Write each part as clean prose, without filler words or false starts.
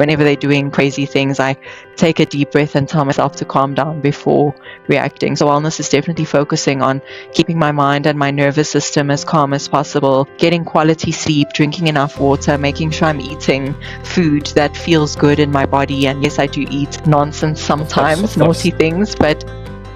whenever they're doing crazy things, I take a deep breath and tell myself to calm down before reacting. So wellness is definitely focusing on keeping my mind and my nervous system as calm as possible, getting quality sleep, drinking enough water, making sure I'm eating food that feels good in my body. And yes, I do eat nonsense sometimes, naughty things, but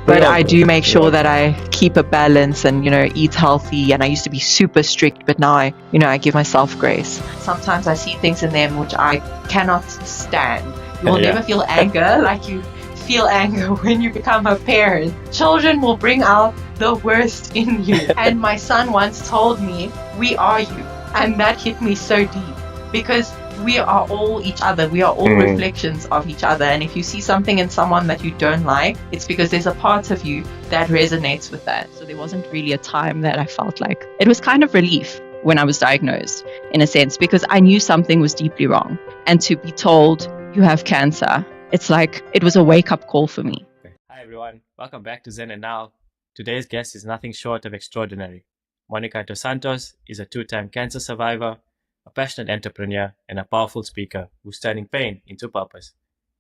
I do make sure that I keep a balance and, eat healthy. And I used to be super strict, but now I give myself grace. Sometimes I see things in them which I cannot stand. You will never feel anger like you feel anger when you become a parent. Children will bring out the worst in you. And my son once told me, "We are you." And that hit me so deep, because we are all each other. We are all reflections of each other. And if you see something in someone that you don't like, it's because there's a part of you that resonates with that. So there wasn't really a time that I felt like it was kind of relief when I was diagnosed, in a sense, because I knew something was deeply wrong. And to be told you have cancer, it's like it was a wake-up call for me. Hi everyone, welcome back to Zen and Now. Today's guest is nothing short of extraordinary. Monica Santos is a two-time cancer survivor, a passionate entrepreneur, and a powerful speaker who's turning pain into purpose.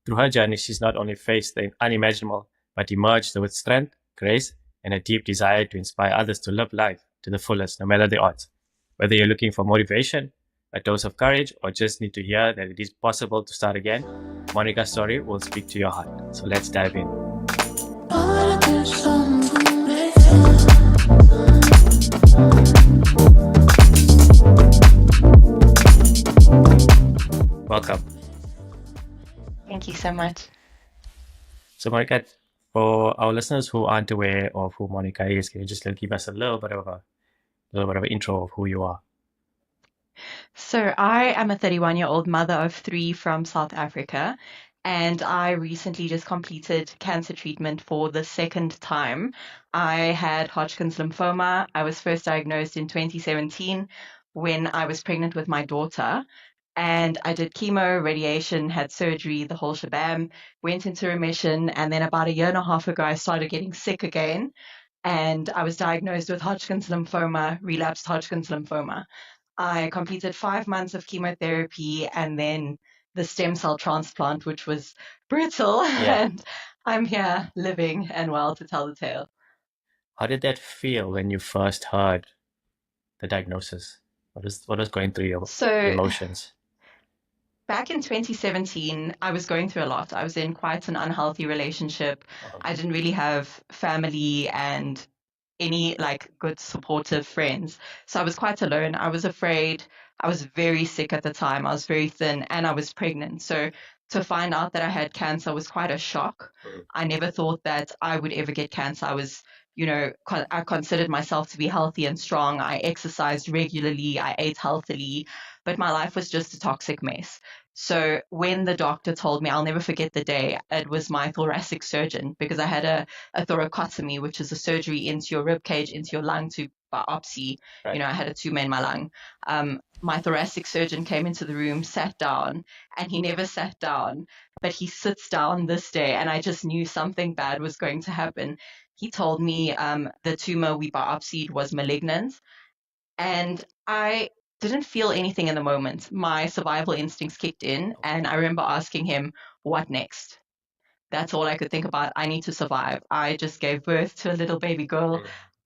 Through her journey, she's not only faced the unimaginable, but emerged with strength, grace, and a deep desire to inspire others to live life to the fullest, no matter the odds. Whether you're looking for motivation, a dose of courage, or just need to hear that it is possible to start again, Monica's story will speak to your heart. So let's dive in. Welcome. Thank you so much. So Monica, for our listeners who aren't aware of who Monica is, can you just give us a little bit of an intro of who you are? So I am a 31-year-old mother of 3 from South Africa, and I recently just completed cancer treatment for the second time. I had Hodgkin's lymphoma. I was first diagnosed in 2017 when I was pregnant with my daughter. And I did chemo, radiation, had surgery, the whole shabam, went into remission. And then about a year and a half ago, I started getting sick again. And I was diagnosed with Hodgkin's lymphoma, relapsed Hodgkin's lymphoma. I completed 5 months of chemotherapy and then the stem cell transplant, which was brutal. And I'm here living and well to tell the tale. How did that feel when you first heard the diagnosis? What was going through your emotions? Back in 2017, I was going through a lot. I was in quite an unhealthy relationship. I didn't really have family and any good supportive friends. So I was quite alone. I was afraid. I was very sick at the time. I was very thin and I was pregnant. So to find out that I had cancer was quite a shock. I never thought that I would ever get cancer. I was, I considered myself to be healthy and strong. I exercised regularly. I ate healthily, but my life was just a toxic mess. So when the doctor told me, I'll never forget the day, it was my thoracic surgeon, because I had a thoracotomy, which is a surgery into your rib cage, into your lung to biopsy. Right. I had a tumor in my lung. My thoracic surgeon came into the room, sat down, and he never sat down, but he sits down this day, and I just knew something bad was going to happen. He told me the tumor we biopsied was malignant, and I didn't feel anything in the moment. My survival instincts kicked in, and I remember asking him, "What next?" That's all I could think about. I need to survive. I just gave birth to a little baby girl.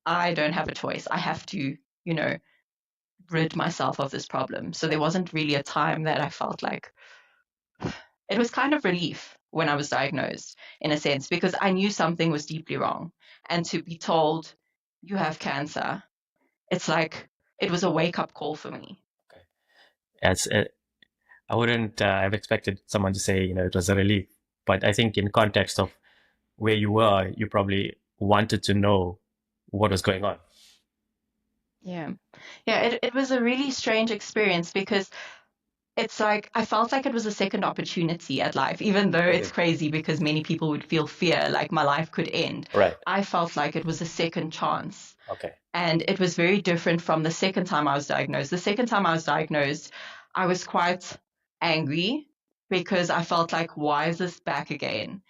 I don't have a choice. I have to, rid myself of this problem. So there wasn't really a time that I felt like it was kind of relief when I was diagnosed, in a sense, because I knew something was deeply wrong. And to be told you have cancer, it's like it was a wake-up call for me. I wouldn't have expected someone to say, it was a relief. But I think in context of where you were, you probably wanted to know what was going on. Yeah. It was a really strange experience, because it's like I felt like it was a second opportunity at life, even though it's crazy because many people would feel fear, like my life could end. Right. I felt like it was a second chance. Okay. And it was very different from the second time I was diagnosed. The second time I was diagnosed, I was quite angry because I felt like, why is this back again?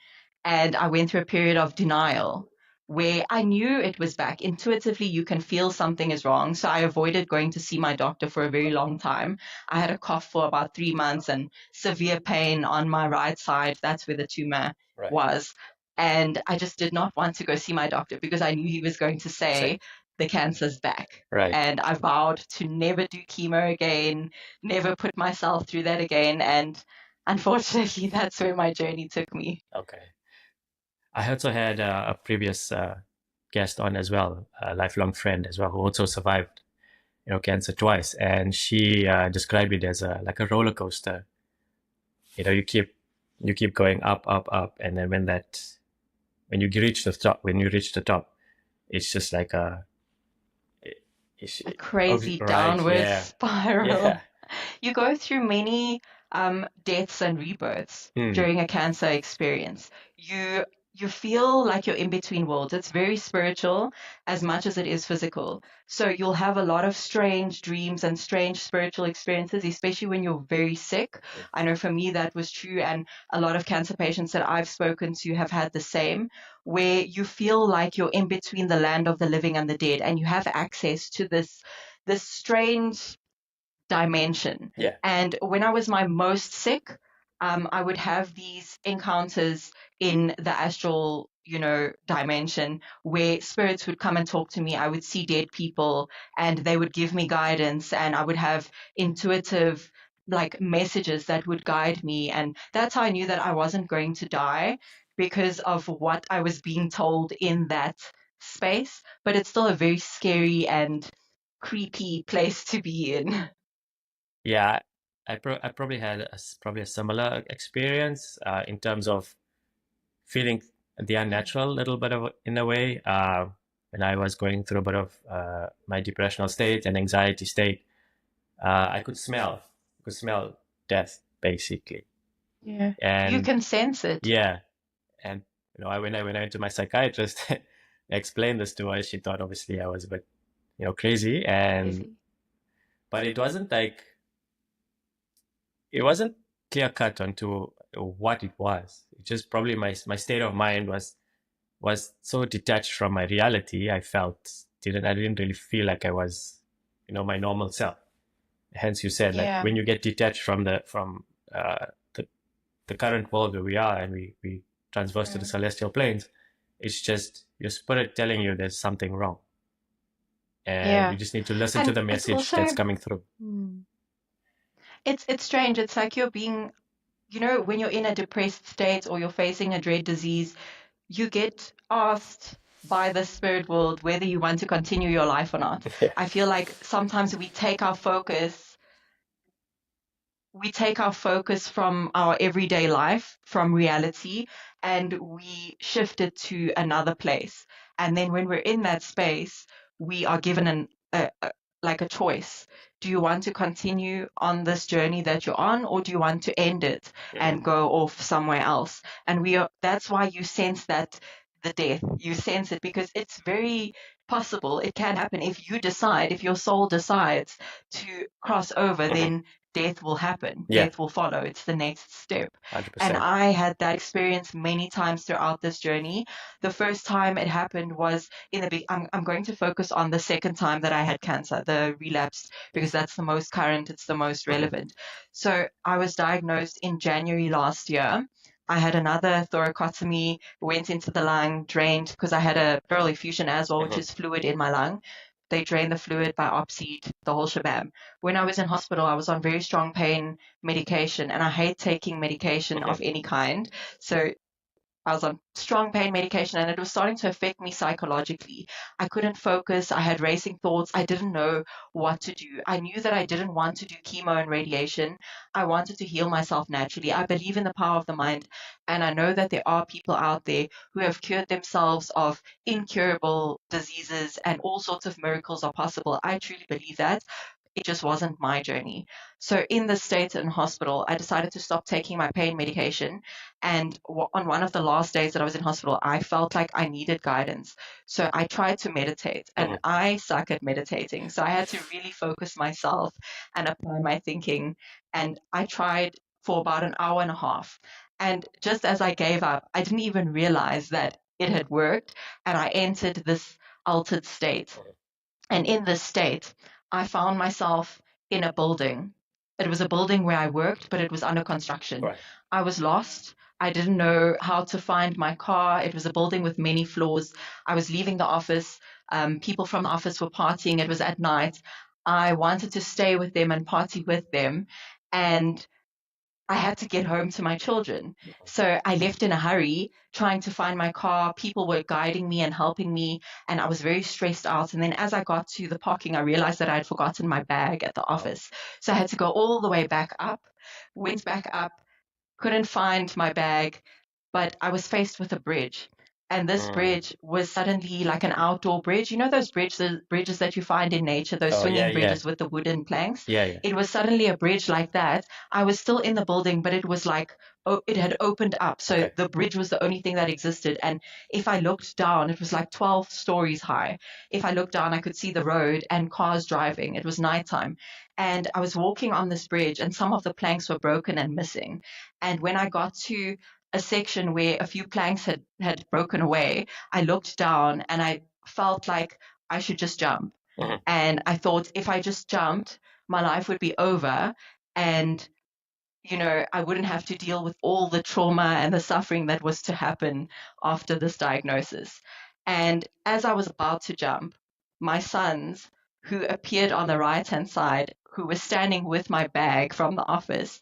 And I went through a period of denial where I knew it was back. Intuitively, you can feel something is wrong. So I avoided going to see my doctor for a very long time. I had a cough for about 3 months and severe pain on my right side. That's where the tumor was. And I just did not want to go see my doctor because I knew he was going to say the cancer's back. Right. And I vowed to never do chemo again, never put myself through that again. And unfortunately, that's where my journey took me. Okay. I also had a previous guest on as well, a lifelong friend as well, who also survived, cancer twice, and she described it as like a roller coaster. You keep going up, up, up, and then when you reach the top, it's just like A crazy right, downward yeah, spiral. yeah. You go through many deaths and rebirths during a cancer experience. You feel like you're in between worlds. It's very spiritual as much as it is physical. So you'll have a lot of strange dreams and strange spiritual experiences, especially when you're very sick. I know for me that was true, and a lot of cancer patients that I've spoken to have had the same, where you feel like you're in between the land of the living and the dead, and you have access to this strange dimension. Yeah. And when I was my most sick, I would have these encounters in the astral, dimension where spirits would come and talk to me. I would see dead people and they would give me guidance, and I would have intuitive like messages that would guide me. And that's how I knew that I wasn't going to die, because of what I was being told in that space. But it's still a very scary and creepy place to be in. Yeah, I probably had probably a similar experience in terms of feeling the unnatural little bit of in a way when I was going through a bit of my depressional state and anxiety state. I could smell death basically. Yeah. And You can sense it. yeah, and when I went to my psychiatrist, I explained this to her. She thought obviously I was a bit crazy, and but it wasn't clear cut onto what it was. It just probably my state of mind was so detached from my reality. I didn't really feel like I was my normal self. Hence you said, like, Yeah. when you get detached from uh, the current world where we are, and we transverse to the celestial planes, it's just your spirit telling you there's something wrong, and you just need to listen to And the it's message also that's coming through. it's strange. It's like you're being, when you're in a depressed state or you're facing a dread disease, you get asked by the spirit world whether you want to continue your life or not. I feel like sometimes we take our focus from our everyday life, from reality, and we shift it to another place. And then when we're in that space, we are given like a choice. Do you want to continue on this journey that you're on, or do you want to end it and go off somewhere else? And that's why you sense that the death, you sense it, because it's very possible. It can happen if your soul decides to cross over, then death will happen. Yeah. Death will follow. It's the next step. 100%. And I had that experience many times throughout this journey. The first time it happened was I'm going to focus on the second time that I had cancer, the relapse, because that's the most current, it's the most relevant. So I was diagnosed in January last year. I had another thoracotomy, went into the lung, drained, because I had a pleural effusion as well, which is fluid in my lung. They drained the fluid, biopsied, the whole shabam. When I was in hospital, I was on very strong pain medication, and I hate taking medication of any kind. So I was on strong pain medication, and it was starting to affect me psychologically. I couldn't focus. I had racing thoughts. I didn't know what to do. I knew that I didn't want to do chemo and radiation. I wanted to heal myself naturally. I believe in the power of the mind, and I know that there are people out there who have cured themselves of incurable diseases, and all sorts of miracles are possible. I truly believe that. It just wasn't my journey. So in the States in hospital, I decided to stop taking my pain medication. And on one of the last days that I was in hospital, I felt like I needed guidance. So I tried to meditate, and I suck at meditating. So I had to really focus myself and apply my thinking. And I tried for about an hour and a half. And just as I gave up, I didn't even realize that it had worked, and I entered this altered state. And in this state, I found myself in a building. It was a building where I worked, but it was under construction. Right. I was lost. I didn't know how to find my car. It was a building with many floors. I was leaving the office. People from the office were partying. It was at night. I wanted to stay with them and party with them. And I had to get home to my children. So I left in a hurry, trying to find my car. People were guiding me and helping me, and I was very stressed out. And then as I got to the parking, I realized that I had forgotten my bag at the office. So I had to go all the way back up, went back up, couldn't find my bag, but I was faced with a bridge. And this bridge was suddenly like an outdoor bridge. You know those bridges that you find in nature, those Oh, swinging yeah, bridges with the wooden planks? yeah. It was suddenly a bridge like that. I was still in the building, but it was like, oh, it had opened up. So Okay. the bridge was the only thing that existed. And if I looked down, it was like 12 stories high. If I looked down, I could see the road and cars driving. It was nighttime. And I was walking on this bridge, and some of the planks were broken and missing. And when I got to a section where a few planks had broken away, I looked down and I felt like I should just jump. Mhm. And I thought if I just jumped, my life would be over, and I wouldn't have to deal with all the trauma and the suffering that was to happen after this diagnosis. And as I was about to jump, my sons, who appeared on the right hand side, who were standing with my bag from the office,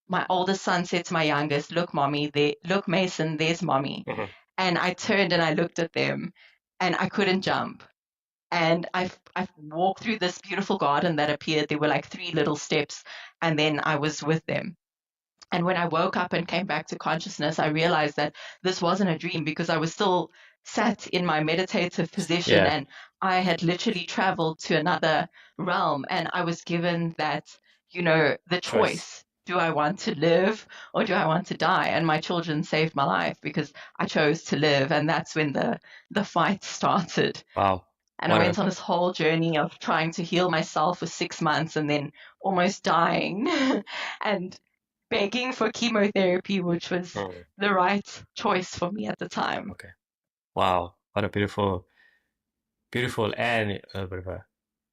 my oldest son said to my youngest, "Look, mommy, look, Mason, there's mommy." Mhm. And I turned and I looked at them, and I couldn't jump. And I walked through this beautiful garden that appeared. There were like 3 little steps, and then I was with them. And when I woke up and came back to consciousness, I realized that this wasn't a dream, because I was still sat in my meditative position, Yeah. and I had literally traveled to another realm, and I was given that, the Choice. choice. Do I want to live or do I want to die? And my children saved my life because I chose to live. And that's when the fight started. Wow. And I What went a on this whole journey of trying to heal myself for 6 months and then almost dying and begging for chemotherapy, which was the right choice for me at the time. Okay. Wow. What a beautiful and a bit of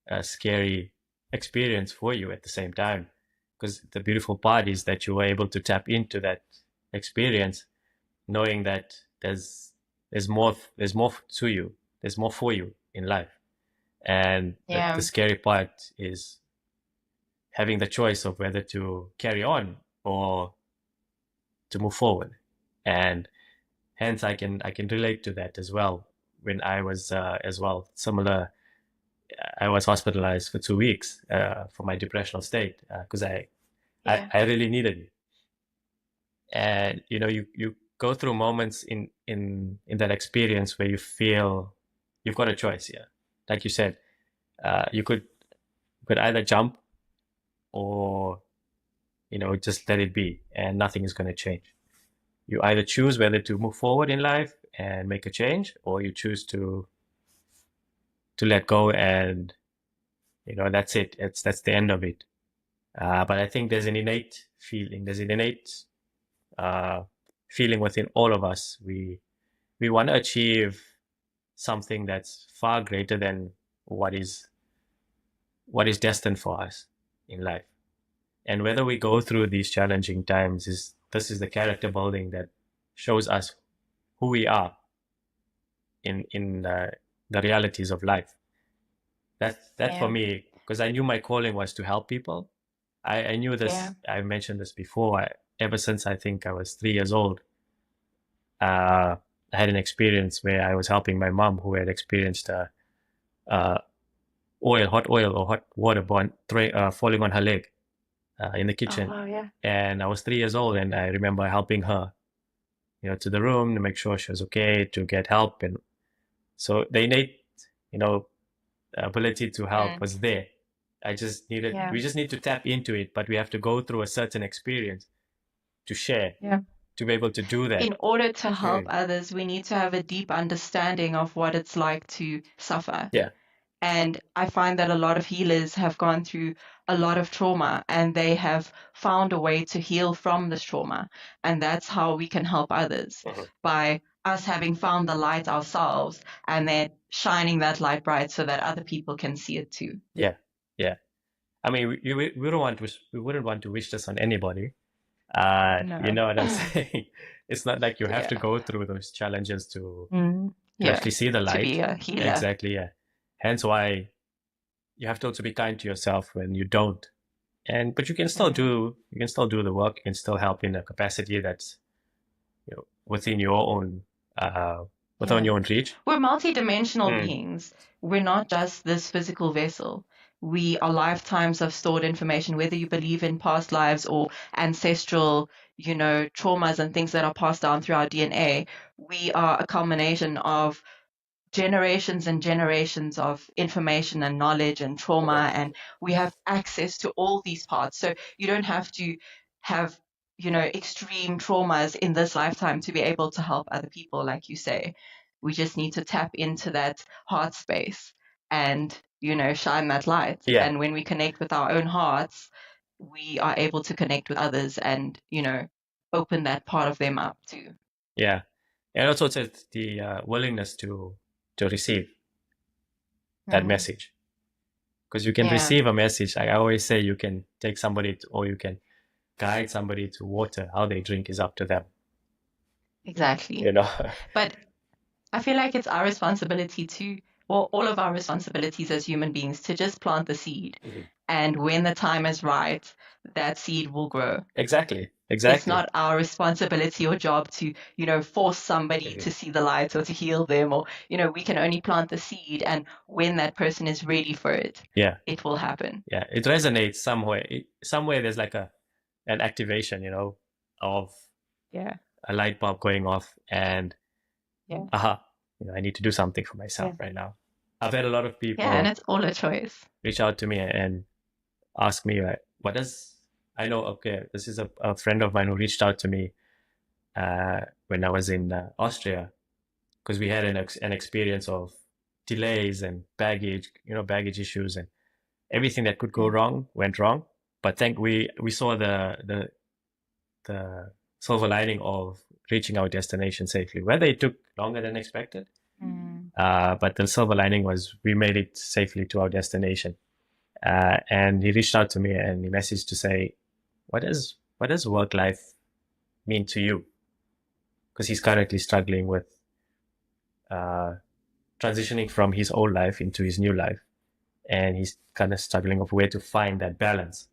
a scary experience for you at the same time. Because the beautiful part is that you were able to tap into that experience, knowing that there's more to you, there's more for you in life. And Yeah. the scary part is having the choice of whether to carry on or to move forward. And hence I can relate to that as well. When I was as well similar, I was hospitalized for 2 weeks for my depressional state because I really needed it. And you go through moments in that experience where you feel you've got a choice here. Like you said, you could either jump or just let it be, and nothing is going to change. You either choose whether to move forward in life and make a change, or you choose to let go, and that's it. That's the end of it. But I think there's an innate feeling. There's an innate feeling within all of us. We want to achieve something that's far greater than what is destined for us in life. And whether we go through these challenging times, this is the character building that shows us who we are in the realities of life. That for me, because I knew my calling was to help people. I knew this. Yeah. I mentioned this before. Ever since I think I was 3 years old, I had an experience where I was helping my mom, who had experienced hot oil or hot water falling on her leg in the kitchen. Oh, wow, yeah. And I was 3 years old, and I remember helping her, to the room to make sure she was okay, to get help. And so the innate, ability to help was there. We just need to tap into it, but we have to go through a certain experience to share, to be able to do that. In order to help others, we need to have a deep understanding of what it's like to suffer. Yeah. And I find that a lot of healers have gone through a lot of trauma, and they have found a way to heal from this trauma. And that's how we can help others, by us having found the light ourselves and then shining that light bright so that other people can see it too. Yeah, yeah. I mean, we don't want to we wouldn't want to wish this on anybody. No. You know what I'm saying? It's not like you have to Yeah. go through those challenges to Yeah. actually see the To light. be a healer. Exactly, yeah. Hence why you have to also be kind to yourself when you don't. But you can still do the work. You can still help in a capacity that's, you know, within your own your own reach. We're multidimensional beings. We're not just this physical vessel. We are lifetimes of stored information, whether you believe in past lives or ancestral, traumas and things that are passed down through our DNA. We are a culmination of generations and generations of information and knowledge and trauma, and we have access to all these parts. So you don't have to have, extreme traumas in this lifetime to be able to help other people, like you say. We just need to tap into that heart space and, shine that light. Yeah. And when we connect with our own hearts, we are able to connect with others and, open that part of them up too. Yeah. And also it's the willingness to receive that message. Because you can receive a message. Like I always say, you can take somebody or you can guide somebody to water. How they drink is up to them. Exactly. But I feel like it's our responsibility all of our responsibilities as human beings to just plant the seed. And when the time is right, that seed will grow. Exactly. It's not our responsibility or job to, force somebody to see the light or to heal them, or, we can only plant the seed, and when that person is ready for it, it will happen. Yeah, it resonates somewhere. Somewhere there's like an activation, of a light bulb going off, and I need to do something for myself right now. I've had a lot of people. Yeah, and it's all a choice. Reach out to me and ask me, what does I know? Okay, this is a friend of mine who reached out to me when I was in Austria, because we had an experience of delays and baggage issues, and everything that could go wrong went wrong. But we saw the silver lining of reaching our destination safely, whether it took longer than expected. But the silver lining was we made it safely to our destination. And he reached out to me and he messaged to say, what does work life mean to you? Because he's currently struggling with transitioning from his old life into his new life. And he's kind of struggling of where to find that balance.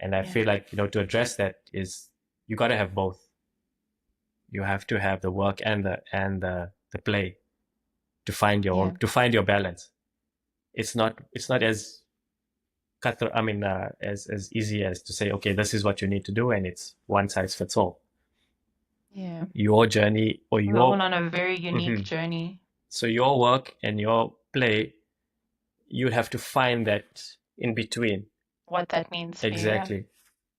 And I feel like, to address that is you got to have both. You have to have the work and the play to find your balance. It's not as cutthroat. I mean, as easy as to say, okay, this is what you need to do, and it's one size fits all. Yeah. Your journey we're all on a very unique journey. So your work and your play, you have to find that in between. What that means. Exactly.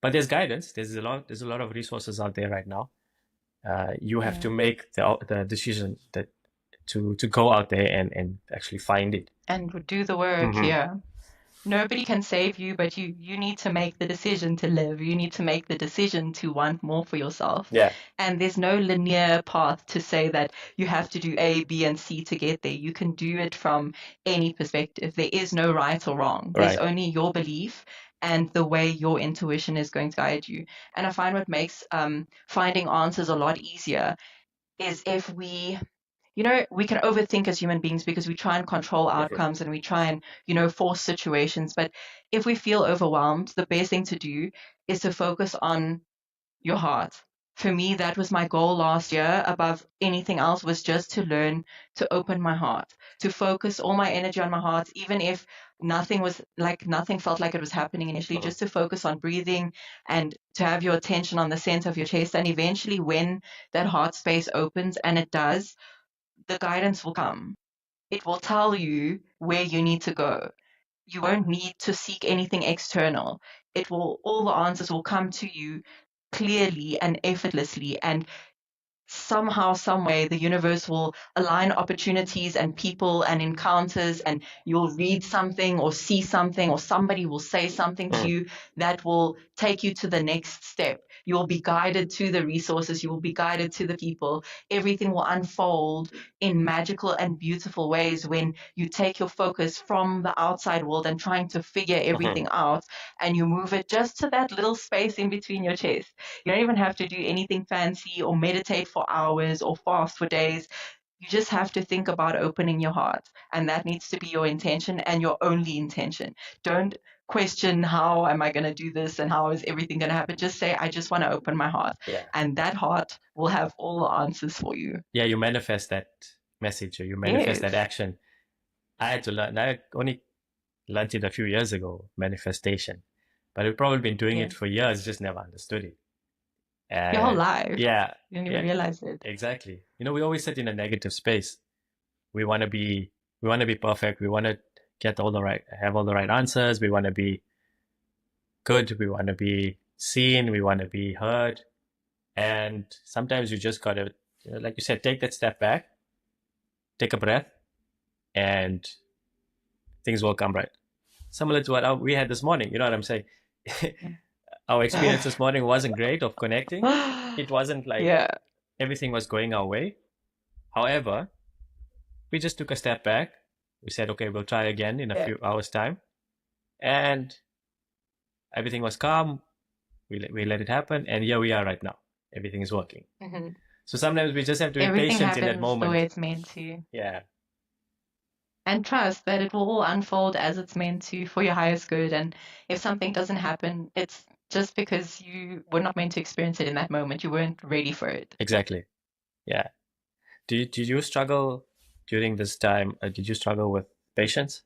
But there's guidance. There's a lot of resources out there right now. You have to make the decision that to go out there and actually find it and do the work. Nobody can save you, but you need to make the decision to live. You need to make the decision to want more for yourself. And there's no linear path to say that you have to do A, B, and C to get there. You can do it from any perspective. There is no right or wrong. There's only your belief and the way your intuition is going to guide you. And I find what makes finding answers a lot easier is if we can overthink as human beings because we try and control outcomes and we try and, force situations. But if we feel overwhelmed, the best thing to do is to focus on your heart. For me, that was my goal last year above anything else, was just to learn to open my heart, to focus all my energy on my heart, even if nothing felt like it was happening initially, just to focus on breathing and to have your attention on the center of your chest. And eventually when that heart space opens, and it does, the guidance will come. It will tell you where you need to go. You won't need to seek anything external. All the answers will come to you clearly and effortlessly. And somehow, some way, the universe will align opportunities and people and encounters, and you'll read something or see something, or somebody will say something to you that will take you to the next step. You will be guided to the resources, you will be guided to the people. Everything will unfold in magical and beautiful ways when you take your focus from the outside world and trying to figure everything out, and you move it just to that little space in between your chest. You don't even have to do anything fancy or meditate for hours or fast for days. You just have to think about opening your heart. And that needs to be your intention and your only intention. Don't question, how am I going to do this and how is everything going to happen? Just say, I just want to open my heart. Yeah. And that heart will have all the answers for you. Yeah, you manifest that message, or you manifest Yes. that action. I had to learn. I only learned it a few years ago, manifestation. But I've probably been doing it for years, just never understood it. Your whole life. Yeah. You didn't even realize it. Exactly. You know, we always sit in a negative space. We want to be perfect. We want to have all the right answers. We want to be good. We want to be seen. We want to be heard. And sometimes you just gotta, like you said, take that step back, take a breath, and things will come right. Similar to what we had this morning. You know what I'm saying? Our experience this morning wasn't great of connecting. It wasn't like everything was going our way. However, we just took a step back. We said, okay, we'll try again in a few hours' time. And everything was calm. We let it happen. And here we are right now. Everything is working. So sometimes we just have to be patient in that moment. The way it's meant to. Yeah. And trust that it will all unfold as it's meant to for your highest good. And if something doesn't happen, it's just because you were not meant to experience it in that moment. You weren't ready for it. Exactly. Yeah. Did you struggle during this time? Did you struggle with patience?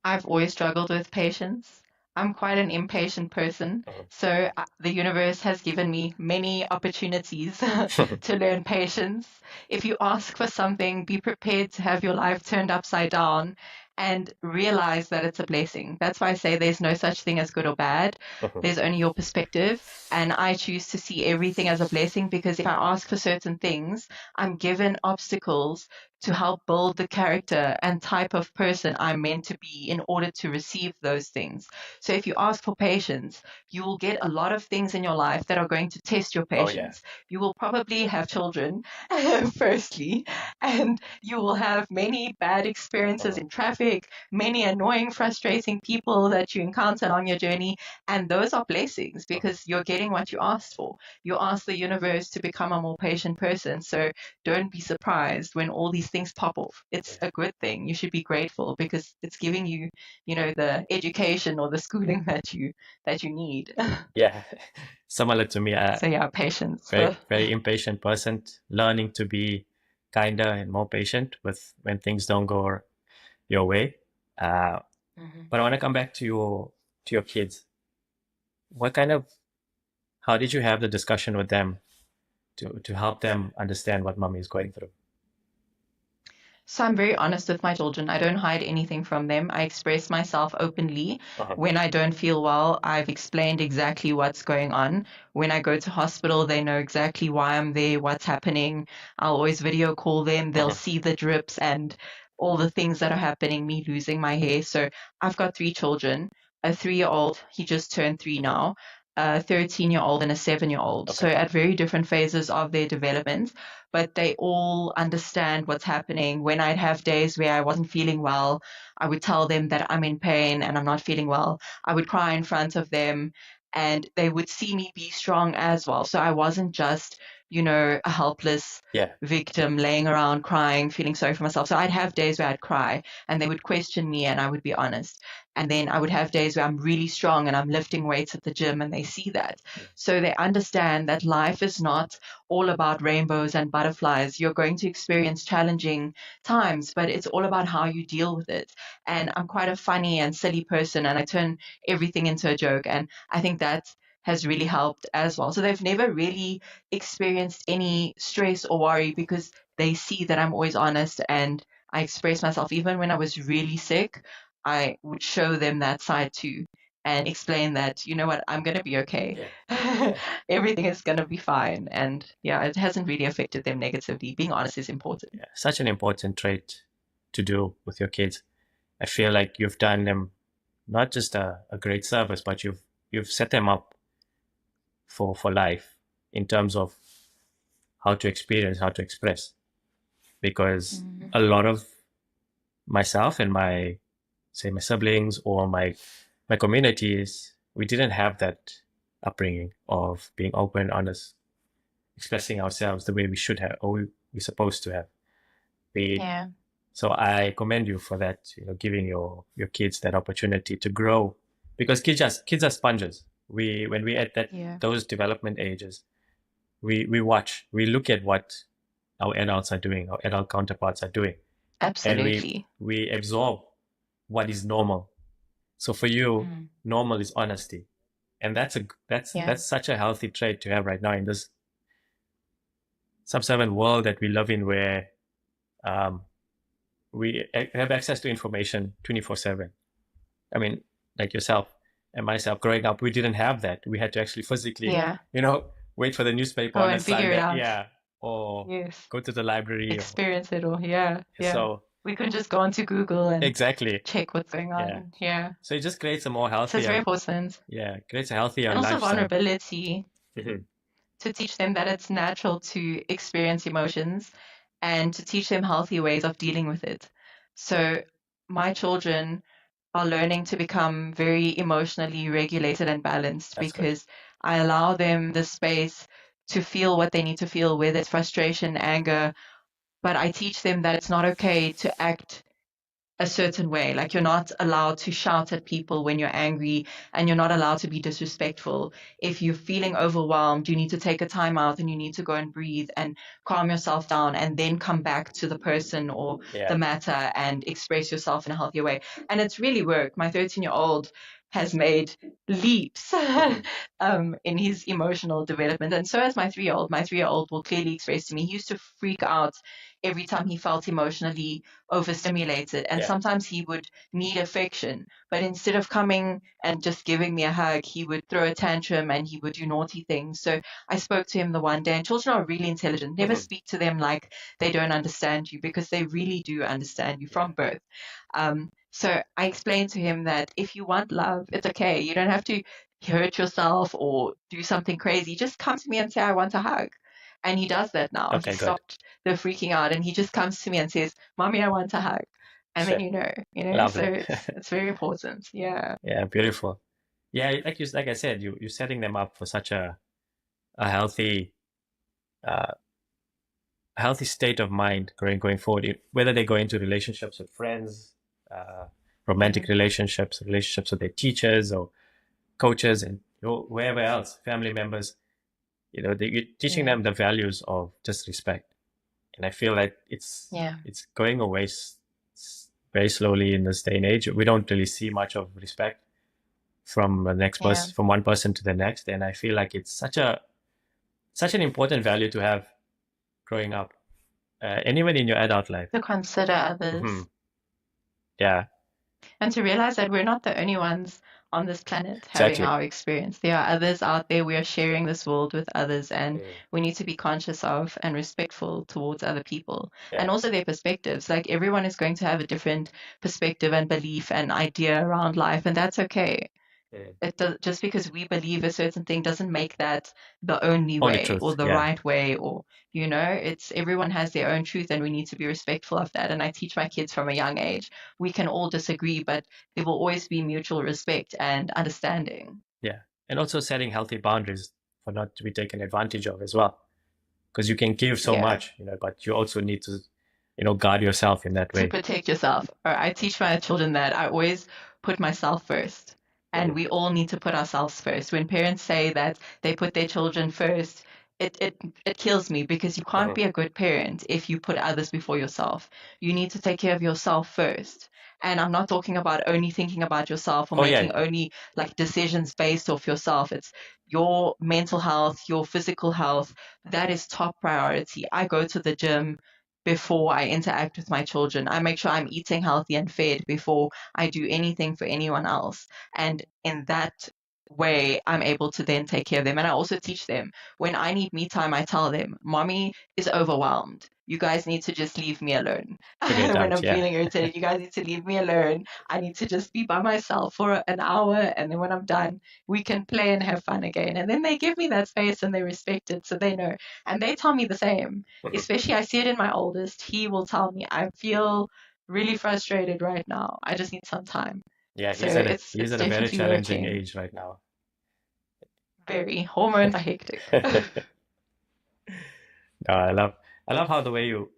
I've always struggled with patience. I'm quite an impatient person, so the universe has given me many opportunities to learn patience. If you ask for something, be prepared to have your life turned upside down and realize that it's a blessing. That's why I say there's no such thing as good or bad. There's only your perspective, and I choose to see everything as a blessing, because if I ask for certain things, I'm given obstacles to help build the character and type of person I'm meant to be in order to receive those things. So if you ask for patience, you will get a lot of things in your life that are going to test your patience. You will probably have children, firstly, and you will have many bad experiences in traffic, many annoying, frustrating people that you encounter on your journey, and those are blessings because you're getting what you asked for. You asked the universe to become a more patient person, so don't be surprised when all these things pop off. It's a good thing. You should be grateful because it's giving you, the education or the schooling that you need. Yeah, similar to me. So yeah, patience. Very impatient person, learning to be kinder and more patient with when things don't go your way. But I want to come back to your kids. How did you have the discussion with them to help them understand what mommy is going through? So I'm very honest with my children. I don't hide anything from them. I express myself openly. When I don't feel well, I've explained exactly what's going on. When I go to hospital, they know exactly why I'm there, what's happening. I'll always video call them. They'll see the drips and all the things that are happening, me losing my hair. So I've got 3 children, a 3-year-old, he just turned 3 now, a 13-year-old and a 7-year-old. So at very different phases of their development, but they all understand what's happening. When I'd have days where I wasn't feeling well, I would tell them that I'm in pain and I'm not feeling well. I would cry in front of them and they would see me be strong as well. So I wasn't just, a helpless victim laying around crying, feeling sorry for myself. So I'd have days where I'd cry and they would question me and I would be honest. And then I would have days where I'm really strong and I'm lifting weights at the gym and they see that. So they understand that life is not all about rainbows and butterflies. You're going to experience challenging times, but it's all about how you deal with it. And I'm quite a funny and silly person and I turn everything into a joke. And I think that has really helped as well. So they've never really experienced any stress or worry because they see that I'm always honest and I express myself. Even when I was really sick, I would show them that side too. and explain that, you know what, I'm going to be okay. Yeah. Everything is going to be fine. And yeah, it hasn't really affected them negatively. Being honest is important. Yeah. Such an important trait to do with your kids. I feel like you've done them not just a great service, but you've set them up for life in terms of how to experience, how to express. Because a lot of myself and my say my siblings or my communities, we didn't have that upbringing of being open, honest, expressing ourselves the way we should have or we're supposed to have. We, Yeah. so I commend you for that, giving your kids that opportunity to grow because kids are sponges. When we at that Yeah. those development ages, we watch, we look at what our adults are doing, our adult counterparts are doing, and Absolutely. we absorb what is normal. So for you, normal is honesty, and Yeah. that's such a healthy trait to have right now in this sub-7 world that we live in, where um, we have access to information 24/7. I mean, like yourself and myself, growing up, we didn't have that. We had to actually physically, Yeah. wait for the newspaper Go on a and figure it Sunday, out. yeah, or Yes. go to the library. Experience it all. Yeah. Yeah. So We couldn't just go onto Google and exactly, check what's going yeah. on. Yeah. So it just creates a more So it's very healthier, important. yeah, creates a healthier And also lifestyle. vulnerability, Mhm. to teach them that it's natural to experience emotions and to teach them healthy ways of dealing with it. So my children are learning to become very emotionally regulated and balanced That's good. because I allow them the space to feel what they need to feel, whether it's frustration, anger, but I teach them that it's not okay to act a certain way. Like, you're not allowed to shout at people when you're angry, and you're not allowed to be disrespectful. If you're feeling overwhelmed, you need to take a time out and you need to go and breathe and calm yourself down and then come back to the person or Yeah. the matter and express yourself in a healthier way. And it's really worked. My 13-year-old has made leaps in his emotional development. And so has my 3-year-old. My 3-year-old will clearly express to me, he used to freak out every time he felt emotionally overstimulated. And Yeah. sometimes he would need affection, but instead of coming and just giving me a hug, he would throw a tantrum and he would do naughty things. So I spoke to him the one day, and children are really intelligent. Never speak to them like they don't understand you, because they really do understand you from birth. So I explained to him that if you want love, it's okay. You don't have to hurt yourself or do something crazy. Just come to me and say, I want a hug. And he does that now. Okay, He good. stopped the freaking out and he just comes to me and says, Mommy, I want a hug. And then Lovely. so it's very important. Yeah. Yeah, beautiful. Yeah, like I said, you're setting them up for such a healthy uh, healthy state of mind going forward. Whether they go into relationships with friends, romantic relationships with their teachers or coaches, and wherever else, family members, you're teaching them the values of just respect. And I feel like it's going away very slowly in this day and age. We don't really see much of respect from the next person, from one person to the next, and I feel like it's such an important value to have growing up, anywhere in your adult life. To consider others. Yeah. And to realize that we're not the only ones on this planet having our experience. There are others out there. We are sharing this world with others, and we need to be conscious of and respectful towards other people and also their perspectives. Like, everyone is going to have a different perspective and belief and idea around life, and that's okay. It does, just because we believe a certain thing doesn't make that the only way truth, or the right way, or it's everyone has their own truth, and we need to be respectful of that. And I teach my kids from a young age, we can all disagree, but there will always be mutual respect and understanding. Yeah. And also setting healthy boundaries for not to be taken advantage of as well, because you can give so much, but you also need to guard yourself in that way. To protect yourself. Or I teach my children that I always put myself first. And we all need to put ourselves first. When parents say that they put their children first, it kills me, because you can't be a good parent if you put others before yourself. You need to take care of yourself first. And I'm not talking about only thinking about yourself or making only like decisions based off yourself. It's your mental health, your physical health. That is top priority. I go to the gym before I interact with my children. I make sure I'm eating healthy and fed before I do anything for anyone else. And in that way, I'm able to then take care of them. And I also teach them when I need me time, I tell them, Mommy is overwhelmed. You guys need to just leave me alone. Figure it When out. I'm Yeah. feeling irritated, you guys need to leave me alone. I need to just be by myself for an hour. And then when I'm done, we can play and have fun again. And then they give me that space and they respect it. So they know. And they tell me the same. Mhm. Especially, I see it in my oldest. He will tell me, I feel really frustrated right now. I just need some time. Yeah, So he's it's at a very definitely challenging working. age right now. Very hormones are hectic. No, I love how the way you're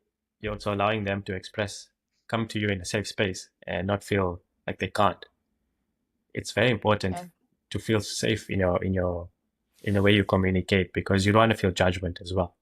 also allowing them to express, come to you in a safe space and not feel like they can't. It's very important Yeah, to feel safe in the way you communicate because you don't want to feel judgment as well.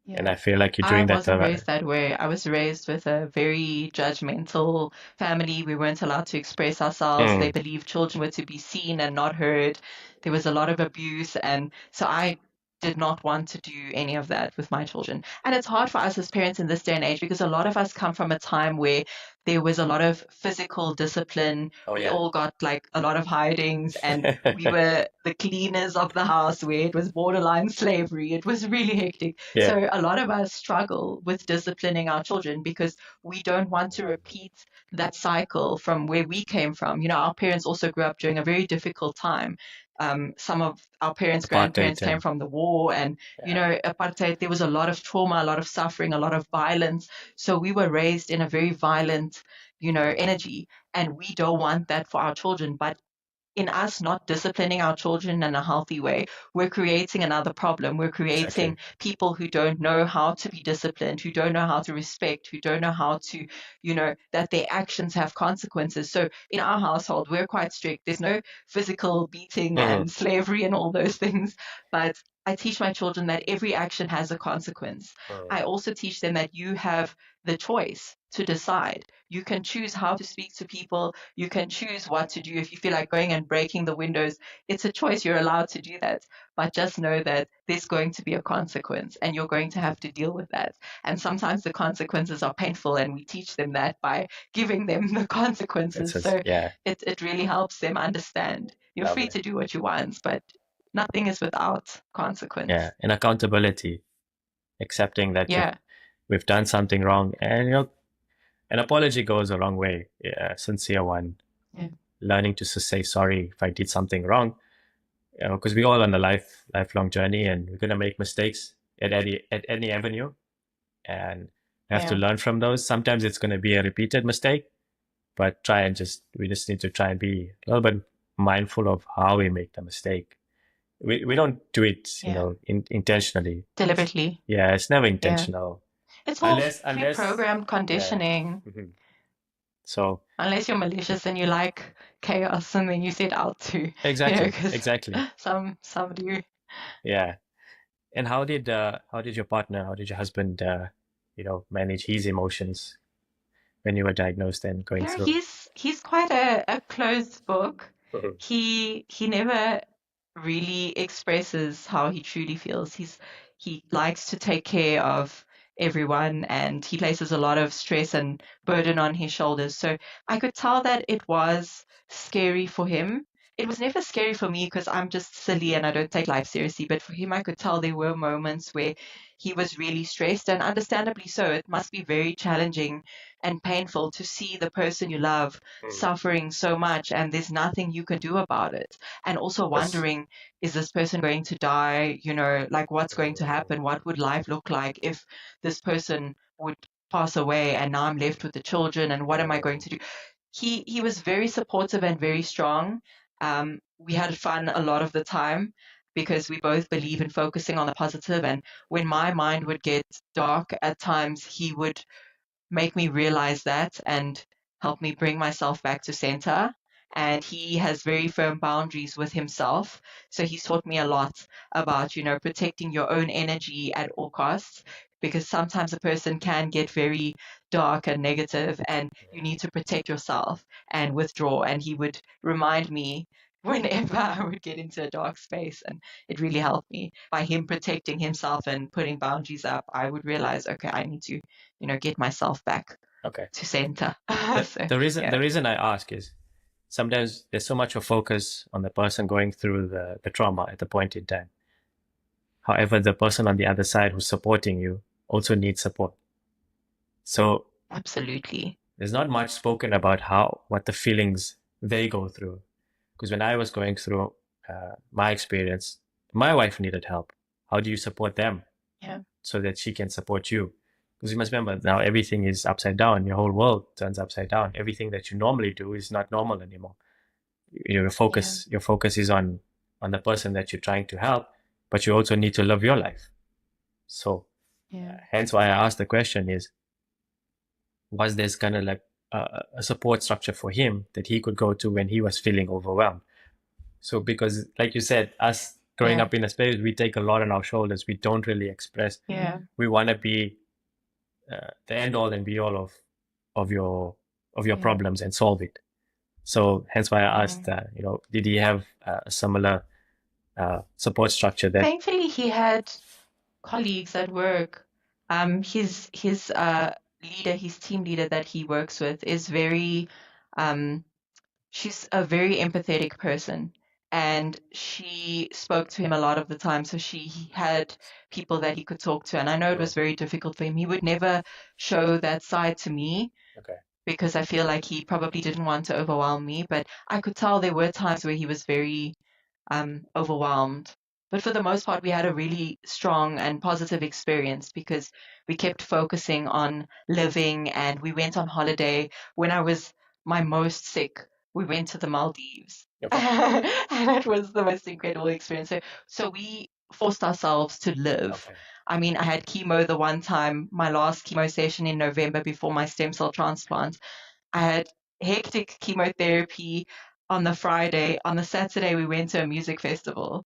And yeah. I feel like you're I doing that. wasn't raised that way. I was raised with a very judgmental family. We weren't allowed to express ourselves. They Mm, believed children were to be seen and not heard. There was a lot of abuse. And so I did not want to do any of that with my children. And it's hard for us as parents in this day and age because a lot of us come from a time where there was a lot of physical discipline. oh We yeah. all got like a lot of hidings and we were the cleaners of the house where it was borderline slavery. It was really hectic. Yeah. So a lot of us struggle with disciplining our children because we don't want to repeat that cycle from where we came from. You know, our parents also grew up during a very difficult time. Some of our parents, Apartheid grandparents came and from the war, and you yeah. know, apartheid. There was a lot of trauma, a lot of suffering, a lot of violence. So we were raised in a very violent, you know, energy, and we don't want that for our children. But in us not disciplining our children in a healthy way, we're creating another problem. We're Exactly. creating people who don't know how to be disciplined, who don't know how to respect, who don't know how to, you know, that their actions have consequences. So in our household, we're quite strict. There's no physical beating Hmm. and slavery and all those things. But I teach my children that every action has a consequence. Hmm. I also teach them that you have the choice to decide. You can choose how to speak to people. You can choose what to do. If you feel like going and breaking the windows, it's a choice. You're allowed to do that. But just know that there's going to be a consequence and you're going to have to deal with that. And sometimes the consequences are painful, and we teach them that by giving them the It's consequences. just So yeah, it really helps them understand. You're free lovely. to do what you want, but nothing is without Yeah, consequence. and accountability, accepting that Yeah. we've done something wrong, and an apology goes a long way. Yeah, a sincere one. Yeah. Learning to say sorry if I did something wrong, because we all on a lifelong journey, and we're gonna make mistakes at any avenue, and we have to Yeah. learn from those. Sometimes it's gonna be a repeated mistake, but we just need to try and be a little bit mindful of how we make the mistake. We don't do it, Yeah. intentionally. Deliberately. Yeah, it's never Yeah. intentional It's all unless pre-programmed yeah. conditioning. Mhm. So Unless you're malicious and you like chaos and then you set out to, you know, exactly, because exactly. some do. Yeah. And how did your partner, how did your husband, manage his emotions when you were diagnosed and You going know, through? he's quite a closed book. Mhm. He never really expresses how he truly feels. He likes to take care of everyone and he places a lot of stress and burden on his shoulders. So I could tell that it was scary for him. It was never scary for me because I'm just silly and I don't take life seriously. But for him, I could tell there were moments where he was really stressed, and understandably so. It must be very challenging and painful to see the person you love Mm. suffering so much and there's nothing you can do about it. And also Yes. wondering, is this person going to die? You know, like what's going to happen? What would life look like if this person would pass away and now I'm left with the children and what am I going to do? He was very supportive and very strong. We had fun a lot of the time because we both believe in focusing on the positive. And when my mind would get dark at times, he would make me realize that and help me bring myself back to center. And he has very firm boundaries with himself. So he's taught me a lot about, you know, protecting your own energy at all costs. Because sometimes a person can get very dark and negative, and you need to protect yourself and withdraw. And he would remind me whenever I would get into a dark space. And it really helped me by him protecting himself and putting boundaries up. I would realize, okay, I need to, get myself back Okay. to center. The reason I ask is sometimes there's so much of focus on the person going through the trauma at the point in time. However, the person on the other side who's supporting you also needs support. So absolutely, there's not much spoken about what the feelings they go through. Because when I was going through my experience, my wife needed help. How do you support them? Yeah. So that she can support you? Because you must remember now everything is upside down. Your whole world turns upside down. Everything that you normally do is not normal anymore. Your focus is on the person that you're trying to help, but you also need to live your life. So hence why I asked the question is, was this kind of like a support structure for him that he could go to when he was feeling overwhelmed? So because like you said, us growing up in a space, we take a lot on our shoulders. We don't really express. We want to be the end all and be all of your problems and solve it. So hence why I asked, did he have a similar support structure there? Thankfully, he had colleagues at work. His leader, his team leader that he works with is very, she's a very empathetic person. And she spoke to him a lot of the time. So he had people that he could talk to. And I know it was very difficult for him. He would never show that side to me. Okay. Because I feel like he probably didn't want to overwhelm me. But I could tell there were times where he was very overwhelmed. But for the most part, we had a really strong and positive experience because we kept focusing on living, and we went on holiday. When I was my most sick, we went to the Maldives. Okay. And it was the most incredible experience. So we forced ourselves to live. Okay. I mean, I had chemo the one time, my last chemo session in November before my stem cell transplant. I had hectic chemotherapy on the Friday. On the Saturday, we went to a music festival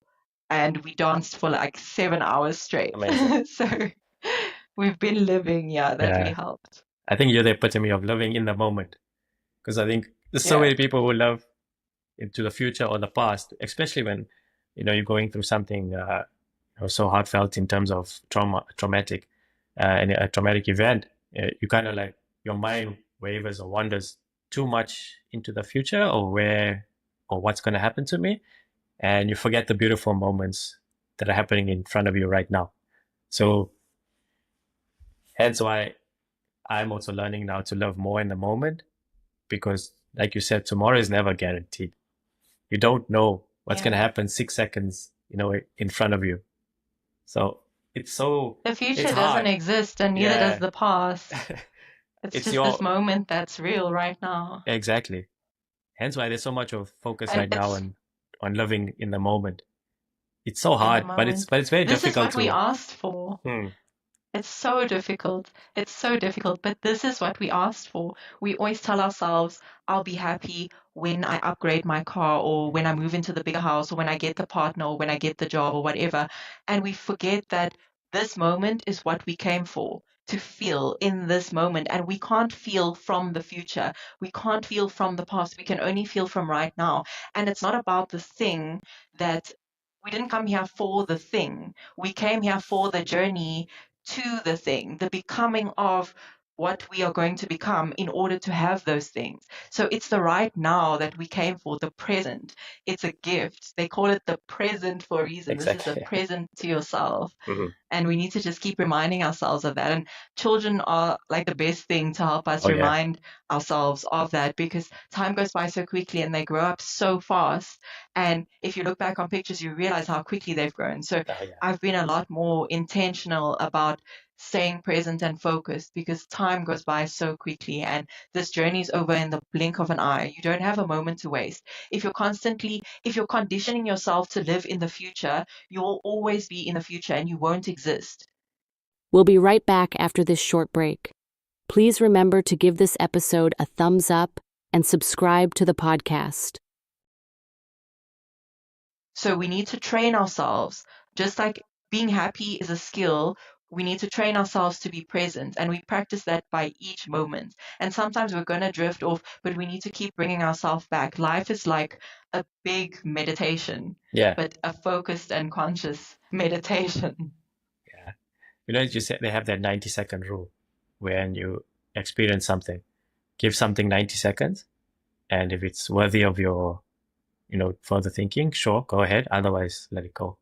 and we danced for like 7 hours straight. Amazing. So we've been living. That really helped. I think you're the epitome of living in the moment. Because I think there's so many people who love into the future or the past, especially when, you're going through something so heartfelt in terms of traumatic, and a traumatic event. You kind of like, your mind wavers or wanders too much into the future or what's going to happen to me. And you forget the beautiful moments that are happening in front of you right now. So hence why I'm also learning now to live more in the moment, because like you said, tomorrow is never guaranteed. You don't know what's going to happen 6 seconds, in front of you. So the future doesn't exist, and neither does the past. It's just this moment that's real right now. Exactly. Hence why there's so much of focus right now on living in the moment. It's so hard, but it's very difficult. This is what we asked for. It's so difficult. But this is what we asked for. We always tell ourselves, I'll be happy when I upgrade my car, or when I move into the bigger house, or when I get the partner, or when I get the job, or whatever. And we forget that this moment is what we came for, to feel in this moment. And we can't feel from the future. We can't feel from the past. We can only feel from right now. And it's not about the thing that we didn't come here for the thing. We came here for the journey to the thing, the becoming of what we are going to become in order to have those things. So it's the right now that we came for, the present. It's a gift. They call it the present for a reason. Exactly. This is a present to yourself. Mm-hmm. And we need to just keep reminding ourselves of that. And children are like the best thing to help us remind ourselves of that, because time goes by so quickly and they grow up so fast. And if you look back on pictures, you realize how quickly they've grown. So I've been a lot more intentional about staying present and focused, because time goes by so quickly and this journey is over in the blink of an eye. You don't have a moment to waste. If you're conditioning yourself to live in the future, you'll always be in the future and you won't exist. We'll be right back after this short break. Please remember to give this episode a thumbs up and subscribe to the podcast. So we need to train ourselves. Just like being happy is a skill, we need to train ourselves to be present, and we practice that by each moment. And sometimes we're going to drift off, but we need to keep bringing ourselves back. Life is like a big meditation, Yeah. but a focused and conscious meditation. Yeah. You said they have that 90-second rule when you experience something, give something 90 seconds. And if it's worthy of your, further thinking, sure, go ahead. Otherwise, let it go.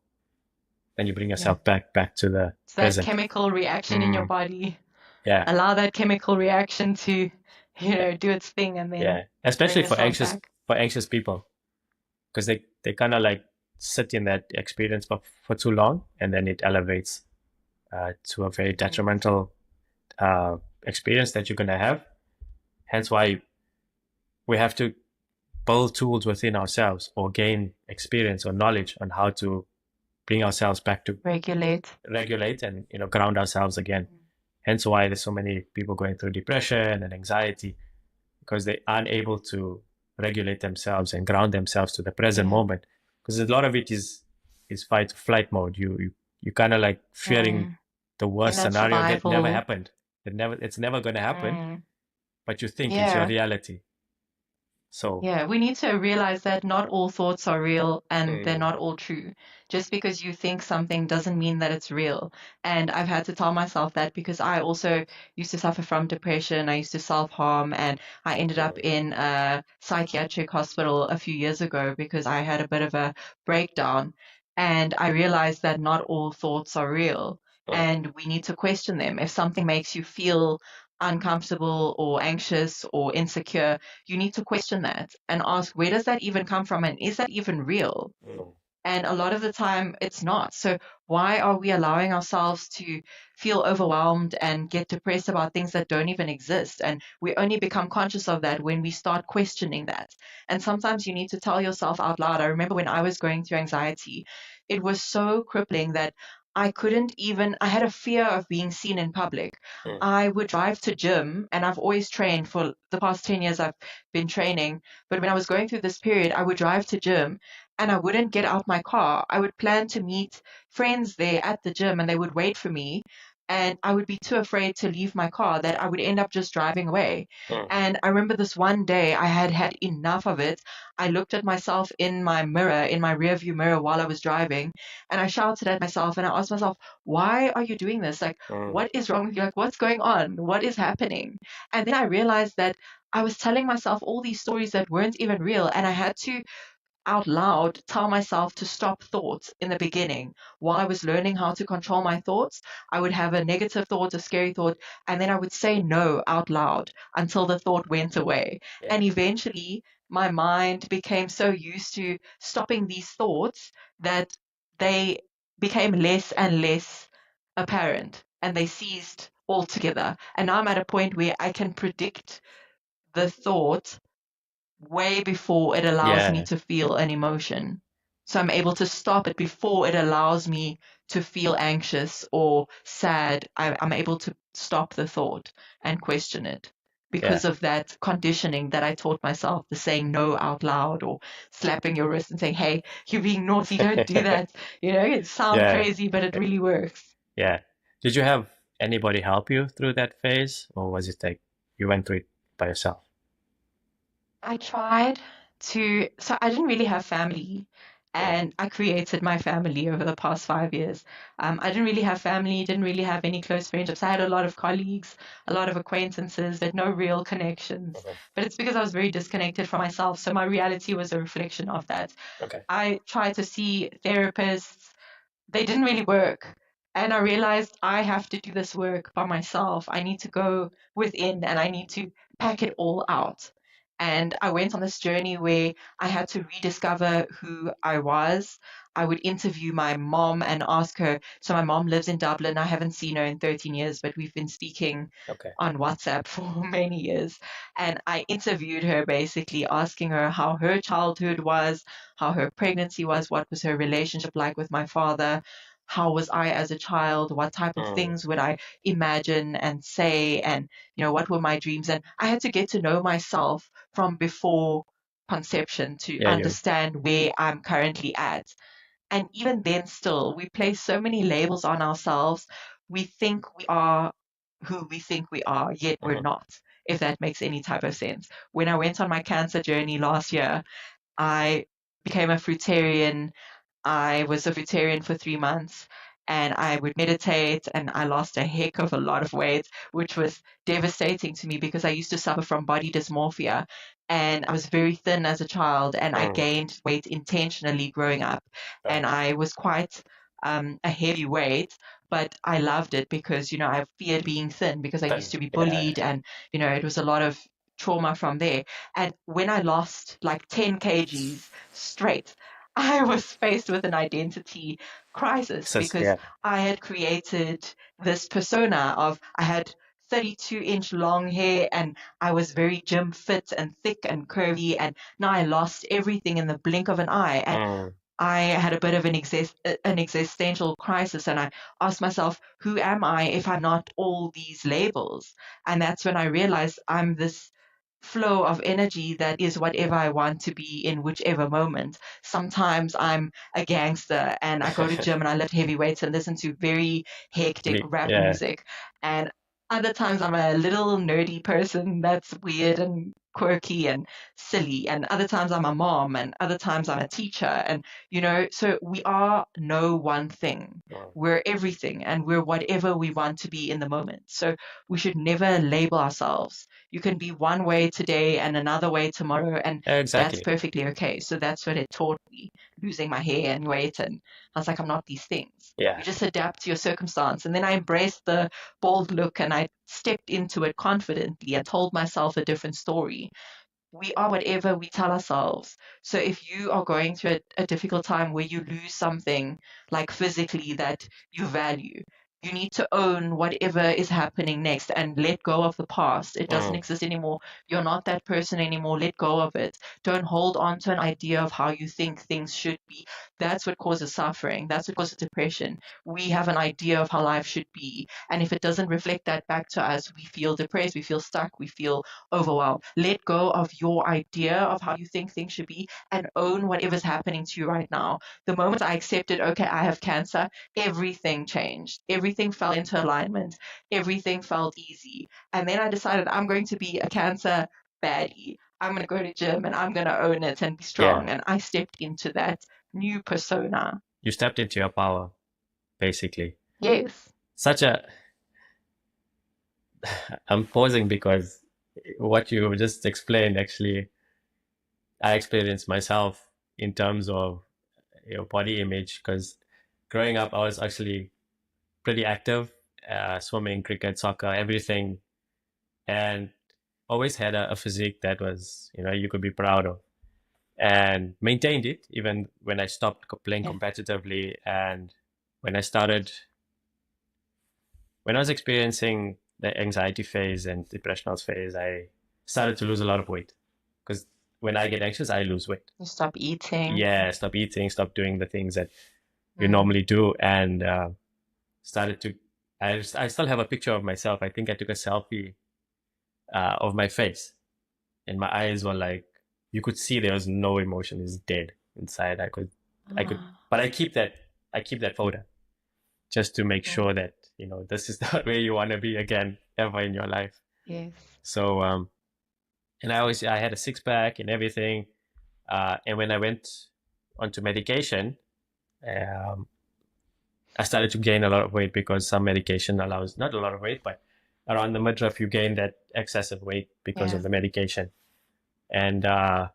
Then you bring yourself back to the It's that present. chemical reaction in your body. Yeah. Allow that chemical reaction to, do its thing, and then Yeah. Especially bring for yourself back. anxious people, because they kind of like sit in that experience for too long, and then it elevates to a very detrimental experience that you're gonna have. Hence why we have to build tools within ourselves or gain experience or knowledge on how to bring ourselves back to regulate and ground ourselves again. Hence why there's so many people going through depression and anxiety, because they aren't able to regulate themselves and ground themselves to the present moment. Because a lot of it is fight or flight mode. You kind of like fearing the worst scenario that never happened. It's never going to happen, but you think it's your reality. So we need to realize that not all thoughts are real and they're not all true. Just because you think something doesn't mean that it's real. And I've had to tell myself that, because I also used to suffer from depression. I used to self-harm, and I ended up in a psychiatric hospital a few years ago because I had a bit of a breakdown. And I realized that not all thoughts are real, and we need to question them. If something makes you feel uncomfortable or anxious or insecure, you need to question that and ask, where does that even come from? And is that even real? And a lot of the time it's not. So why are we allowing ourselves to feel overwhelmed and get depressed about things that don't even exist? And we only become conscious of that when we start questioning that. And sometimes you need to tell yourself out loud. I remember when I was going through anxiety, it was so crippling that I had a fear of being seen in public. I would drive to gym, and I've always trained for the past 10 years. I've been training. But when I was going through this period, I would drive to gym and I wouldn't get out my car. I would plan to meet friends there at the gym, and they would wait for me. And I would be too afraid to leave my car that I would end up just driving away. And I remember this one day I had had enough of it. I looked at myself in my mirror, in my rearview mirror while I was driving, and I shouted at myself and I asked myself, why are you doing this? Like, what is wrong with you? Like, what's going on? What is happening? And then I realized that I was telling myself all these stories that weren't even real, and I had to out loud tell myself to stop thoughts in the beginning. While I was learning how to control my thoughts, I would have a negative thought, a scary thought, and then I would say no out loud until the thought went away. And eventually, my mind became so used to stopping these thoughts that they became less and less apparent, and they ceased altogether. And now I'm at a point where I can predict the thought way before it allows me to feel an emotion. So I'm able to stop it before it allows me to feel anxious or sad. I'm able to stop the thought and question it because of that conditioning that I taught myself, the saying no out loud, or slapping your wrist and saying, hey, you're being naughty, don't do that. It sounds crazy, but it really works. Yeah. Did you have anybody help you through that phase, or was it like you went through it by yourself? I tried so I didn't really have family, and I created my family over the past 5 years. I didn't really have family, didn't really have any close friendships. I had a lot of colleagues, a lot of acquaintances, but no real connections. But it's because I was very disconnected from myself, so my reality was a reflection of that. I tried to see therapists. They didn't really work. And I realized I have to do this work by myself. I need to go within and I need to pack it all out. And I went on this journey where I had to rediscover who I was. I would interview my mom and ask her. So, my mom lives in Dublin. I haven't seen her in 13 years, but we've been speaking on WhatsApp for many years. And I interviewed her, basically asking her how her childhood was, how her pregnancy was, what was her relationship like with my father, how was I as a child, what type of things would I imagine and say, and what were my dreams. And I had to get to know myself from before conception to understand where I'm currently at. And even then, still, we place so many labels on ourselves. we think we are who we think we are, yet we're not, if that makes any type of sense. When I went on my cancer journey last year, I became a fruitarian. I was a fruitarian for 3 months, and I would meditate, and I lost a heck of a lot of weight, which was devastating to me because I used to suffer from body dysmorphia, and I was very thin as a child, and I gained weight intentionally growing up, and I was quite a heavy weight, but I loved it because, I feared being thin because I used to be bullied, and, it was a lot of trauma from there. And when I lost like 10 kgs straight, I was faced with an identity crisis because I had created this persona of I had 32-inch long hair, and I was very gym fit and thick and curvy, and now I lost everything in the blink of an eye. And I had a bit of an existential crisis, and I asked myself, who am I if I'm not all these labels? And that's when I realized I'm this flow of energy that is whatever I want to be in whichever moment. Sometimes I'm a gangster and I go to gym and I lift heavy weights and listen to very hectic rap music. And other times I'm a little nerdy person that's weird and quirky and silly. And other times I'm a mom, and other times I'm a teacher. And, so we are no one thing. We're everything, and we're whatever we want to be in the moment. So we should never label ourselves. You can be one way today and another way tomorrow, and that's perfectly okay. So that's what it taught me, losing my hair and weight. And I was like, I'm not these things. You just adapt to your circumstance. And then I embraced the bald look, and I stepped into it confidently and told myself a different story. We are whatever we tell ourselves. So if you are going through a difficult time where you lose something like physically that you value, you need to own whatever is happening next and let go of the past. It doesn't exist anymore. You're not that person anymore. Let go of it. Don't hold on to an idea of how you think things should be. That's what causes suffering. That's what causes depression. We have an idea of how life should be. And if it doesn't reflect that back to us, we feel depressed, we feel stuck, we feel overwhelmed. Let go of your idea of how you think things should be and own whatever's happening to you right now. The moment I accepted, okay, I have cancer, everything changed. Everything fell into alignment. Everything felt easy. And then I decided I'm going to be a cancer baddie. I'm going to go to gym and I'm going to own it and be strong. And I stepped into that new persona. You stepped into your power, basically. Yes. I'm pausing because what you just explained, actually, I experienced myself in terms of body image, because growing up, I was actually pretty active, swimming, cricket, soccer, everything, and always had a physique that was, you could be proud of, and maintained it even when I stopped playing competitively. And when I was experiencing the anxiety phase and depressional phase, I started to lose a lot of weight, because when I get anxious, I lose weight. You stop eating. Yeah, stop eating, stop doing the things that you normally do, and started to. I still have a picture of myself. I think I took a selfie of my face, and my eyes were like, you could see there was no emotion. It's dead inside. I could, but I keep that photo just to make sure that this is not where you want to be again ever in your life. Yes. So and I had a 6-pack and everything, and when I went onto medication, I started to gain a lot of weight, because some medication allows not a lot of weight, but around the midriff you gain that excessive weight because of the medication. And I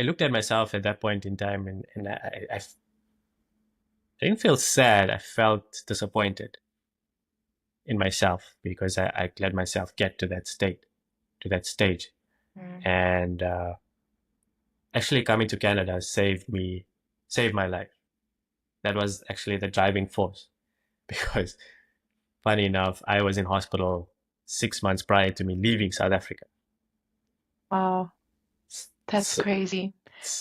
looked at myself at that point in time, and I didn't feel sad. I felt disappointed in myself, because I let myself get to that stage. And actually coming to Canada saved my life. That was actually the driving force, because funny enough, I was in hospital 6 months prior to me leaving South Africa. Wow. That's crazy.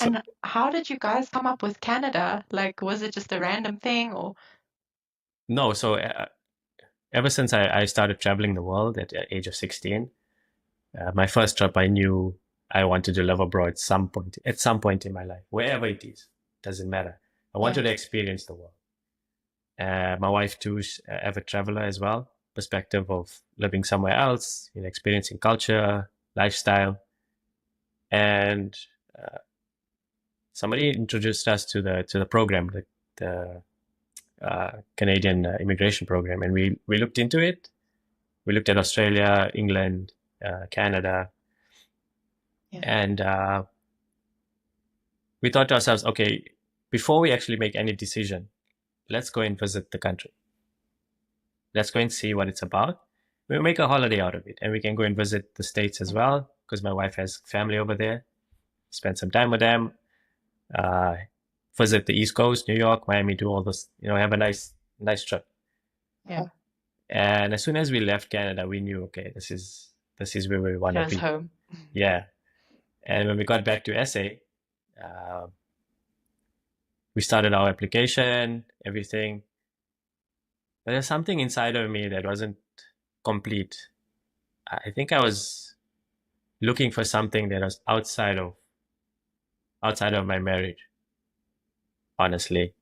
And how did you guys come up with Canada? Like, was it just a random thing, or? No, so ever since I started traveling the world at the age of 16, my first trip, I knew I wanted to live abroad at some point in my life, wherever it is, doesn't matter. I wanted to experience the world. My wife too is an avid traveler as well. Perspective of living somewhere else, experiencing culture, lifestyle, and somebody introduced us to the program, the Canadian immigration program, and we looked into it. We looked at Australia, England, Canada, and we thought to ourselves, okay, before we actually make any decision, let's go and visit the country. Let's go and see what it's about. We'll make a holiday out of it, and we can go and visit the States as well, because my wife has family over there. Spend some time with them, visit the East Coast, New York, Miami, do all this, have a nice trip. Yeah. And as soon as we left Canada, we knew, okay, this is where we want to be. Home. Yeah. And when we got back to SA, we started our application, everything. But there's something inside of me that wasn't complete. I think I was looking for something that was outside of my marriage. Honestly,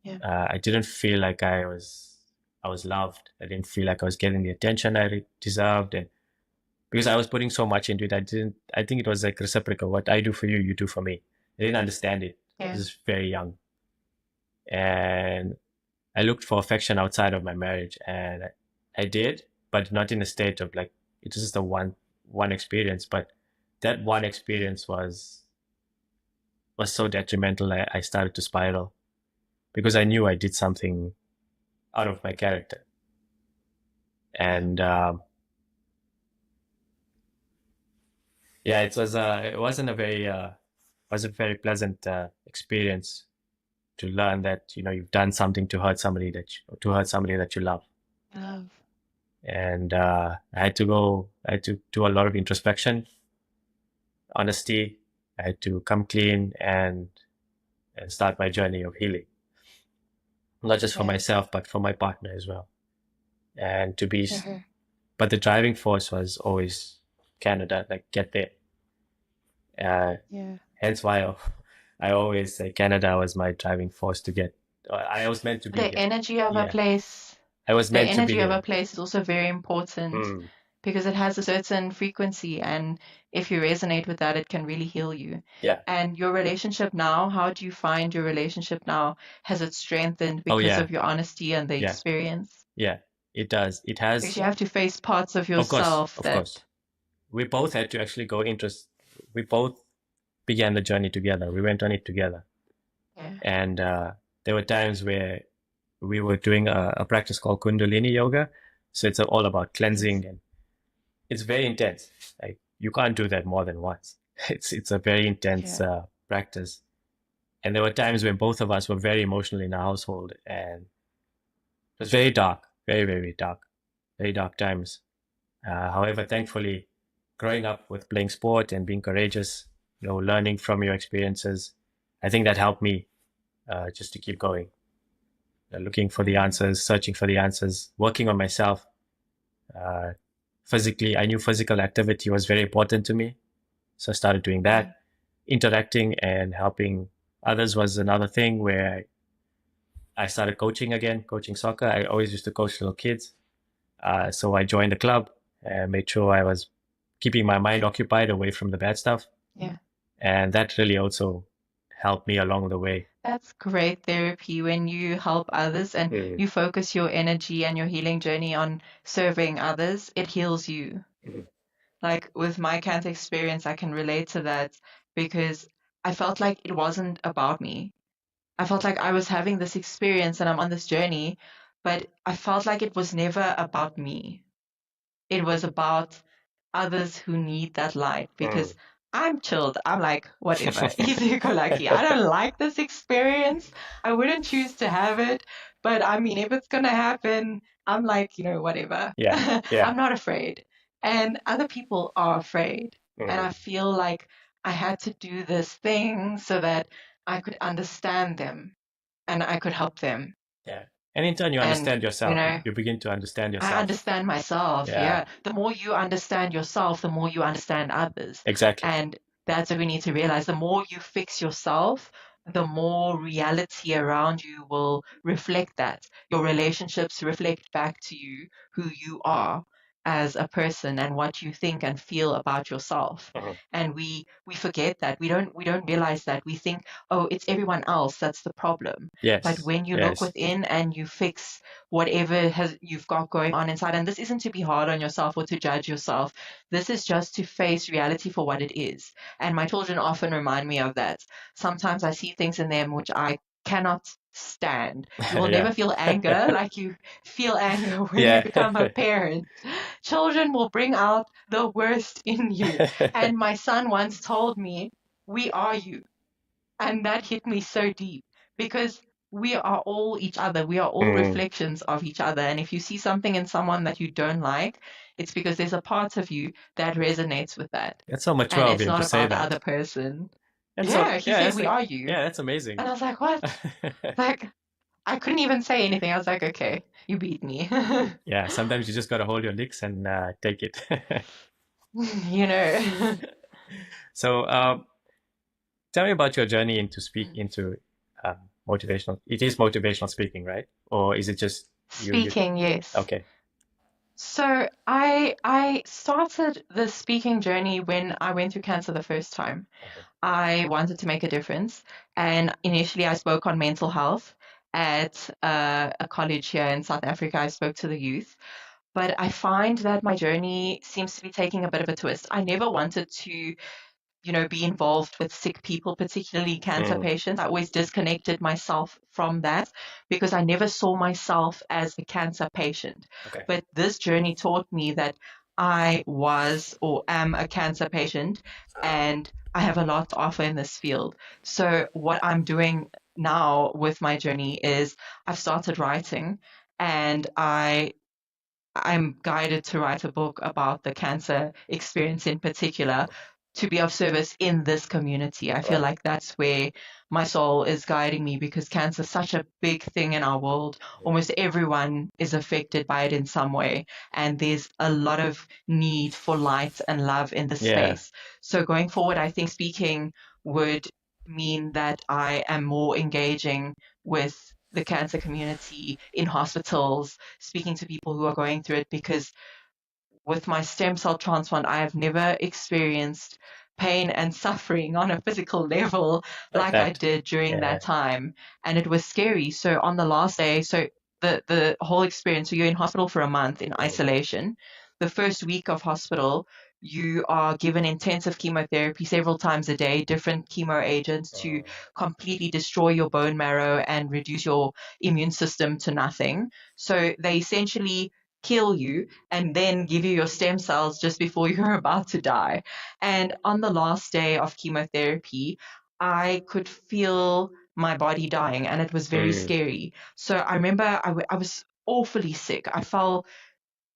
I didn't feel like I was loved. I didn't feel like I was getting the attention I deserved, and because I was putting so much into it, I think it was like reciprocal. What I do for you, you do for me. I didn't understand it. I was very young, and I looked for affection outside of my marriage, and I did, but not in a state of like, it's just a one experience. But that one experience was so detrimental. I started to spiral because I knew I did something out of my character. And it wasn't a very pleasant experience to learn that you've done something to hurt somebody that you love. And I had to do a lot of introspection, honesty. I had to come clean and start my journey of healing, not just for myself but for my partner as well. And to be, but the driving force was always Canada, like get there. Hence why I always say Canada was my driving force to get. I was meant to be. The energy of a place. I was meant to be. The energy of a place is also very important because it has a certain frequency, and if you resonate with that, it can really heal you. Yeah. And your relationship now, how do you find your relationship now? Has it strengthened because of your honesty and the experience? Yeah, it does. It has. Because you have to face parts of yourself. Of course. We both had to actually go we both began the journey together. We went on it together. Yeah. And there were times where we were doing a practice called Kundalini yoga. So it's all about cleansing, and it's very intense. Like you can't do that more than once. It's a very intense practice. And there were times when both of us were very emotional in our household, and it was very dark, very, very dark, very dark times. However, thankfully, growing up with playing sport and being courageous, learning from your experiences, I think that helped me just to keep going. Looking for the answers, searching for the answers, working on myself. Physically, I knew physical activity was very important to me. So I started doing that. Interacting and helping others was another thing where I started coaching again, coaching soccer. I always used to coach little kids. So I joined the club and made sure I was keeping my mind occupied away from the bad stuff. Yeah. And that really also helped me along the way. That's great therapy when you help others and you focus your energy and your healing journey on serving others. It heals you. Like with my cancer experience, I can relate to that because I felt like it wasn't about me. I felt like I was having this experience and I'm on this journey, but I felt like it was never about me. It was about others who need that light because I'm chilled. I'm like, whatever, easy go lucky. I don't like this experience. I wouldn't choose to have it. But I mean, if it's going to happen, I'm like, whatever. Yeah. I'm not afraid. And other people are afraid. And I feel like I had to do this thing so that I could understand them and I could help them. Yeah. And in turn, you understand yourself. You begin to understand yourself. I understand myself. Yeah. The more you understand yourself, the more you understand others. Exactly. And that's what we need to realize. The more you fix yourself, the more reality around you will reflect that. Your relationships reflect back to you who you are as a person and what you think and feel about yourself. And we forget that. We don't realize that. We think, oh, it's everyone else that's the problem. But Yes. when you look within and you fix whatever you've got going on inside, and this isn't to be hard on yourself or to judge yourself, this is just to face reality for what it is. And my children often remind me of that. Sometimes I see things in them which I cannot stand. You will never feel anger like you feel anger when you become a parent. Children will bring out the worst in you. And my son once told me, "We are you." And that hit me so deep because we are all each other. We are all reflections of each other. And if you see something in someone that you don't like, it's because there's a part of you that resonates with that. That's so mature And of it's him not to say about the that. other person. And Yeah, he said, "We are you." Yeah, that's amazing. And I was like, what? Like, I couldn't even say anything. I was like, okay, you beat me. Yeah, sometimes you just got to hold your licks and take it. You know. So, tell me about your journey into motivational. It is motivational speaking, right? Or is it just Speaking, yes. Okay. So I started the speaking journey when I went through cancer the first time. I wanted to make a difference, and initially I spoke on mental health at a college here in South Africa. I spoke to the youth, but I find that my journey seems to be taking a bit of a twist. I never wanted to be involved with sick people, particularly cancer patients. I always disconnected myself from that because I never saw myself as a cancer patient. Okay. But this journey taught me that I was or am a cancer patient and I have a lot to offer in this field. So what I'm doing now with my journey is I've started writing, and I'm guided to write a book about the cancer experience in particular to be of service in this community. I feel like that's where my soul is guiding me because cancer is such a big thing in our world. Almost everyone is affected by it in some way, and there's a lot of need for light and love in this space. So going forward, I think speaking would mean that I am more engaging with the cancer community in hospitals, speaking to people who are going through it, because with my stem cell transplant, I have never experienced pain and suffering on a physical level like I did during that time. And it was scary. So on the last day, so the whole experience, so you're in hospital for a month in isolation. The first week of hospital, you are given intensive chemotherapy several times a day, different chemo agents to completely destroy your bone marrow and reduce your immune system to nothing. So they essentially kill you and then give you your stem cells just before you're about to die. And on the last day of chemotherapy, I could feel my body dying, and it was very scary. So I remember I was awfully sick. I felt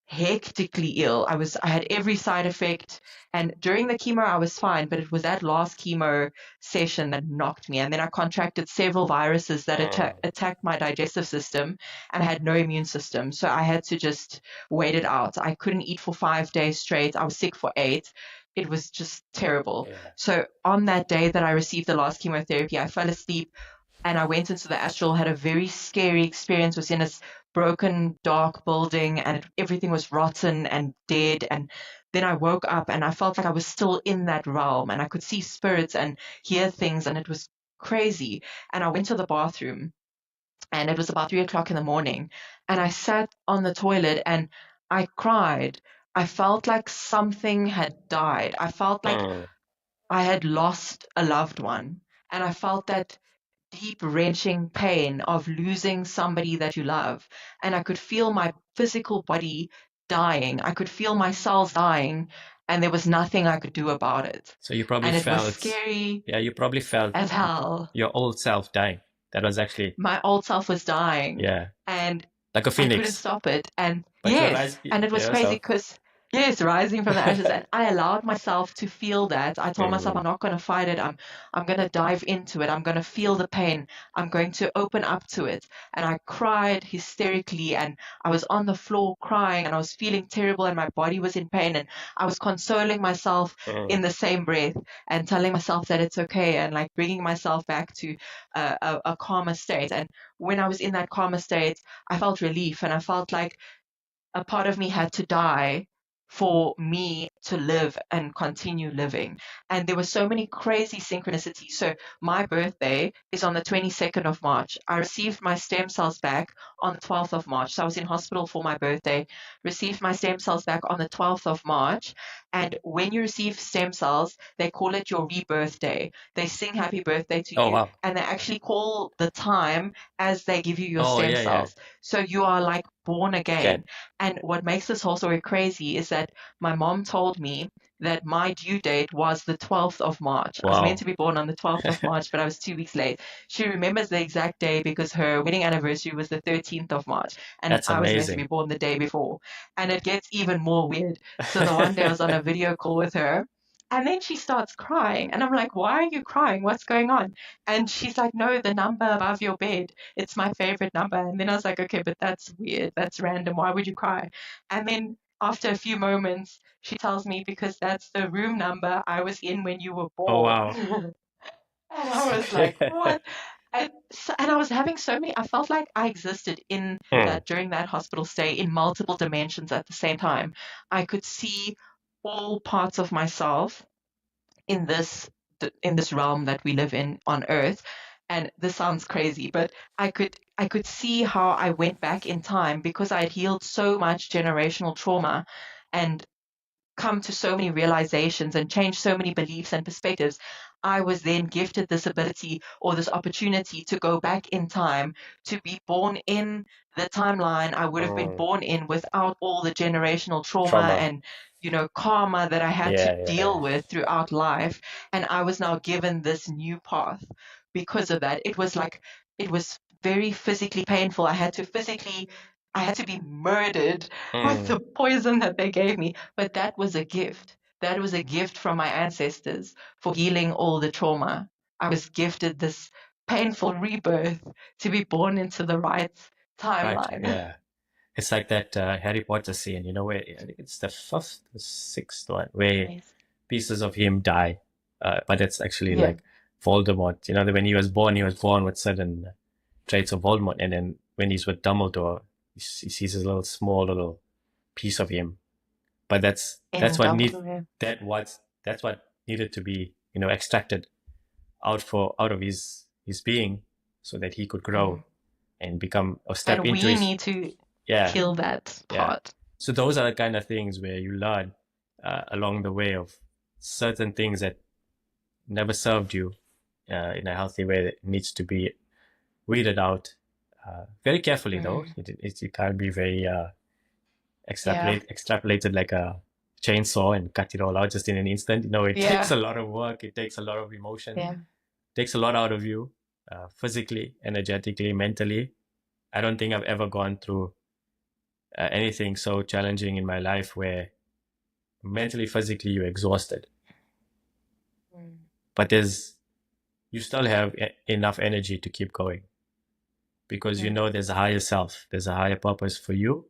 hectically ill. I had every side effect, and during the chemo I was fine, but it was that last chemo session that knocked me. And then I contracted several viruses that attacked my digestive system, and I had no immune system. So I had to just wait it out. I couldn't eat for 5 days straight. I was sick for 8. It was just terrible. So on that day that I received the last chemotherapy, I fell asleep and I went into the astral, had a very scary experience, was in this broken, dark building, and everything was rotten and dead. And then I woke up and I felt like I was still in that realm, and I could see spirits and hear things, and it was crazy. And I went to the bathroom, and it was about 3 o'clock in the morning, and I sat on the toilet and I cried. I felt like something had died. I felt like I had lost a loved one, and I felt that deep, wrenching pain of losing somebody that you love. And I could feel my physical body dying. I could feel my cells dying, and there was nothing I could do about it. So you probably and it felt was scary. Yeah, you probably felt as hell. Your old self dying. That was actually My old self was dying. Yeah. And Like a I couldn't phoenix. stop it. And But yes, and it was crazy because Yes, rising from the ashes. And I allowed myself to feel that. I told myself I'm Mm. not going to fight it. I'm going to dive into it. I'm going to feel the pain. I'm going to open up to it. And I cried hysterically, and I was on the floor crying, and I was feeling terrible, and my body was in pain, and I was consoling myself Mm. in the same breath and telling myself that it's okay, and like bringing myself back to a calmer state. And when I was in that calmer state, I felt relief, and I felt like a part of me had to die for me to live and continue living. And there were so many crazy synchronicities. So my birthday is on the 22nd of March. I received my stem cells back on the 12th of March. So I was in hospital for my birthday, received my stem cells back on the 12th of March. And when you receive stem cells, they call it your rebirth day. They sing happy birthday to Oh, you, wow. and they actually call the time as they give you your Oh, stem yeah, yeah. cells. So you are like born Okay. again. And what makes this whole story crazy is that my mom told me that my due date was the 12th of March. I was meant Wow. to be born on the 12th of March, but I was 2 weeks late. She remembers the exact day because her wedding anniversary was the 13th of March, and That's I was meant to be amazing. born the day before. And it gets even more weird. So the one day I was on a video call with her, and then she starts crying. And I'm like, why are you crying? What's going on? And she's like, no, the number above your bed. It's my favorite number. And then I was like, okay, but that's weird. That's random. Why would you cry? And then after a few moments, she tells me because that's the room number I was in when you were Oh, born. wow. And I was like, what? And I was having so many, I felt like I existed in Mm. that during that hospital stay in multiple dimensions at the same time. I could see all parts of myself in this realm that we live in on earth. And this sounds crazy, but I could see how I went back in time because I had healed so much generational trauma and come to so many realizations and changed so many beliefs and perspectives. I was then gifted this ability or this opportunity to go back in time to be born in the timeline I would have been Mm. born in without all the generational trauma Trauma. and karma that I had to Yeah, yeah. deal with throughout life. And I was now given this new path because of that. It was very physically painful. I had to be murdered with Mm. the poison that they gave me. But that was a gift. That was a gift from my ancestors for healing all the trauma. I was gifted this painful rebirth to be born into the right Right. timeline. Yeah. It's like that Harry Potter scene, where I think it's the fifth, the sixth one, where Yes. pieces of him die. But it's actually Yeah. like Voldemort. That when he was born with certain traits of Voldemort. And then when he's with Dumbledore, he sees a small little piece of him. But that's In what Dumbledore. that's what needed to be, extracted out of his being so that he could grow Mm. and become or step And into we his. need to Yeah. heal that Yeah. part. So those are the kind of things where you learn along the way of certain things that never served you in a healthy way that needs to be weeded out very carefully, though. Mm. It can't be very Yeah. extrapolated like a chainsaw and cut it all out just in an instant. It takes Yeah. a lot of work. It takes a lot of emotion. Yeah. It takes a lot out of you, physically, energetically, mentally. I don't think I've ever gone through anything so challenging in my life where mentally, physically, you're exhausted. Mm. But you still have enough energy to keep going because there's a higher self, there's a higher purpose for you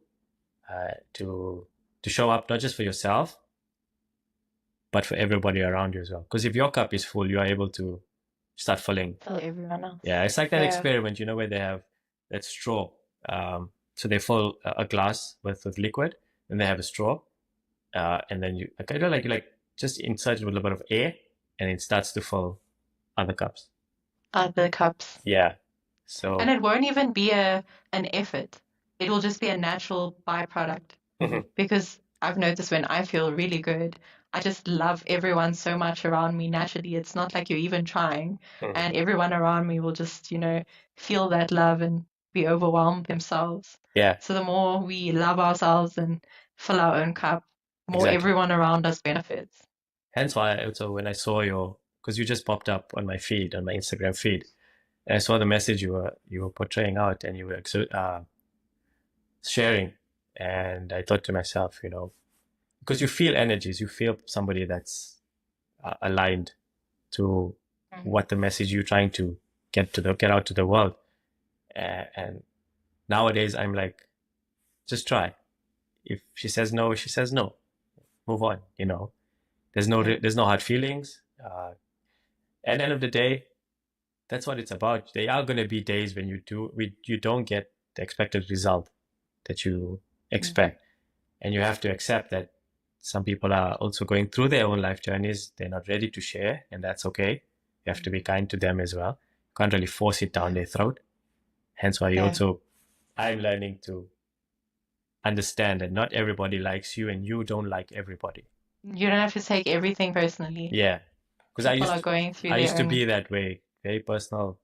to show up not just for yourself, but for everybody around you as well. Because if your cup is full, you are able to start filling. Tell everyone else. Yeah, it's like that Yeah. experiment, where they have that straw. So they fill a glass with liquid, and they have a straw, and then you kind of like just insert it with a little bit of air, and it starts to fill other cups. Other cups. Yeah. So. And it won't even be an effort. It will just be a natural byproduct. Mhm. Because I've noticed when I feel really good, I just love everyone so much around me naturally. It's not like you're even trying. Mhm. And everyone around me will just, feel that love and be overwhelmed themselves. Yeah. So the more we love ourselves and fill our own cup, the more Exactly. everyone around us benefits. Hence why also when I saw because you just popped up on my feed, on my Instagram feed, and I saw the message you were portraying out and you were sharing, and I thought to myself, because you feel energies, you feel somebody that's aligned to what the message you're trying to get out to the world. And nowadays I'm like, just try. If she says no, she says no. Move on. There's no hard feelings. At the end of the day, that's what it's about. There are going to be days when you don't get the expected result that you expect, and you have to accept that some people are also going through their own life journeys. They're not ready to share, and that's okay. You have to be kind to them as well. You can't really force it down their throat. Hence why I'm learning to understand that not everybody likes you, and you don't like everybody. You don't have to take everything personally. Yeah, because People are going through I used to their own. be that way, very personal,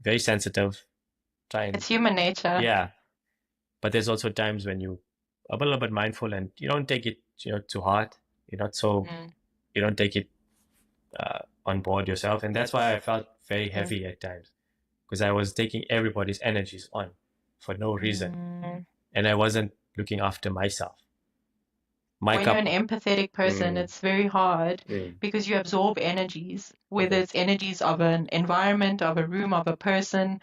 very sensitive. It's human nature. Yeah, but there's also times when you are a little bit mindful and you don't take it, too hard. You're not so you don't take it on board yourself, and that's why I felt very heavy at times, because I was taking everybody's energies on for no reason, and I wasn't looking after myself. When you're an empathetic person, it's very hard because you absorb energies, whether it's energies of an environment, of a room, of a person,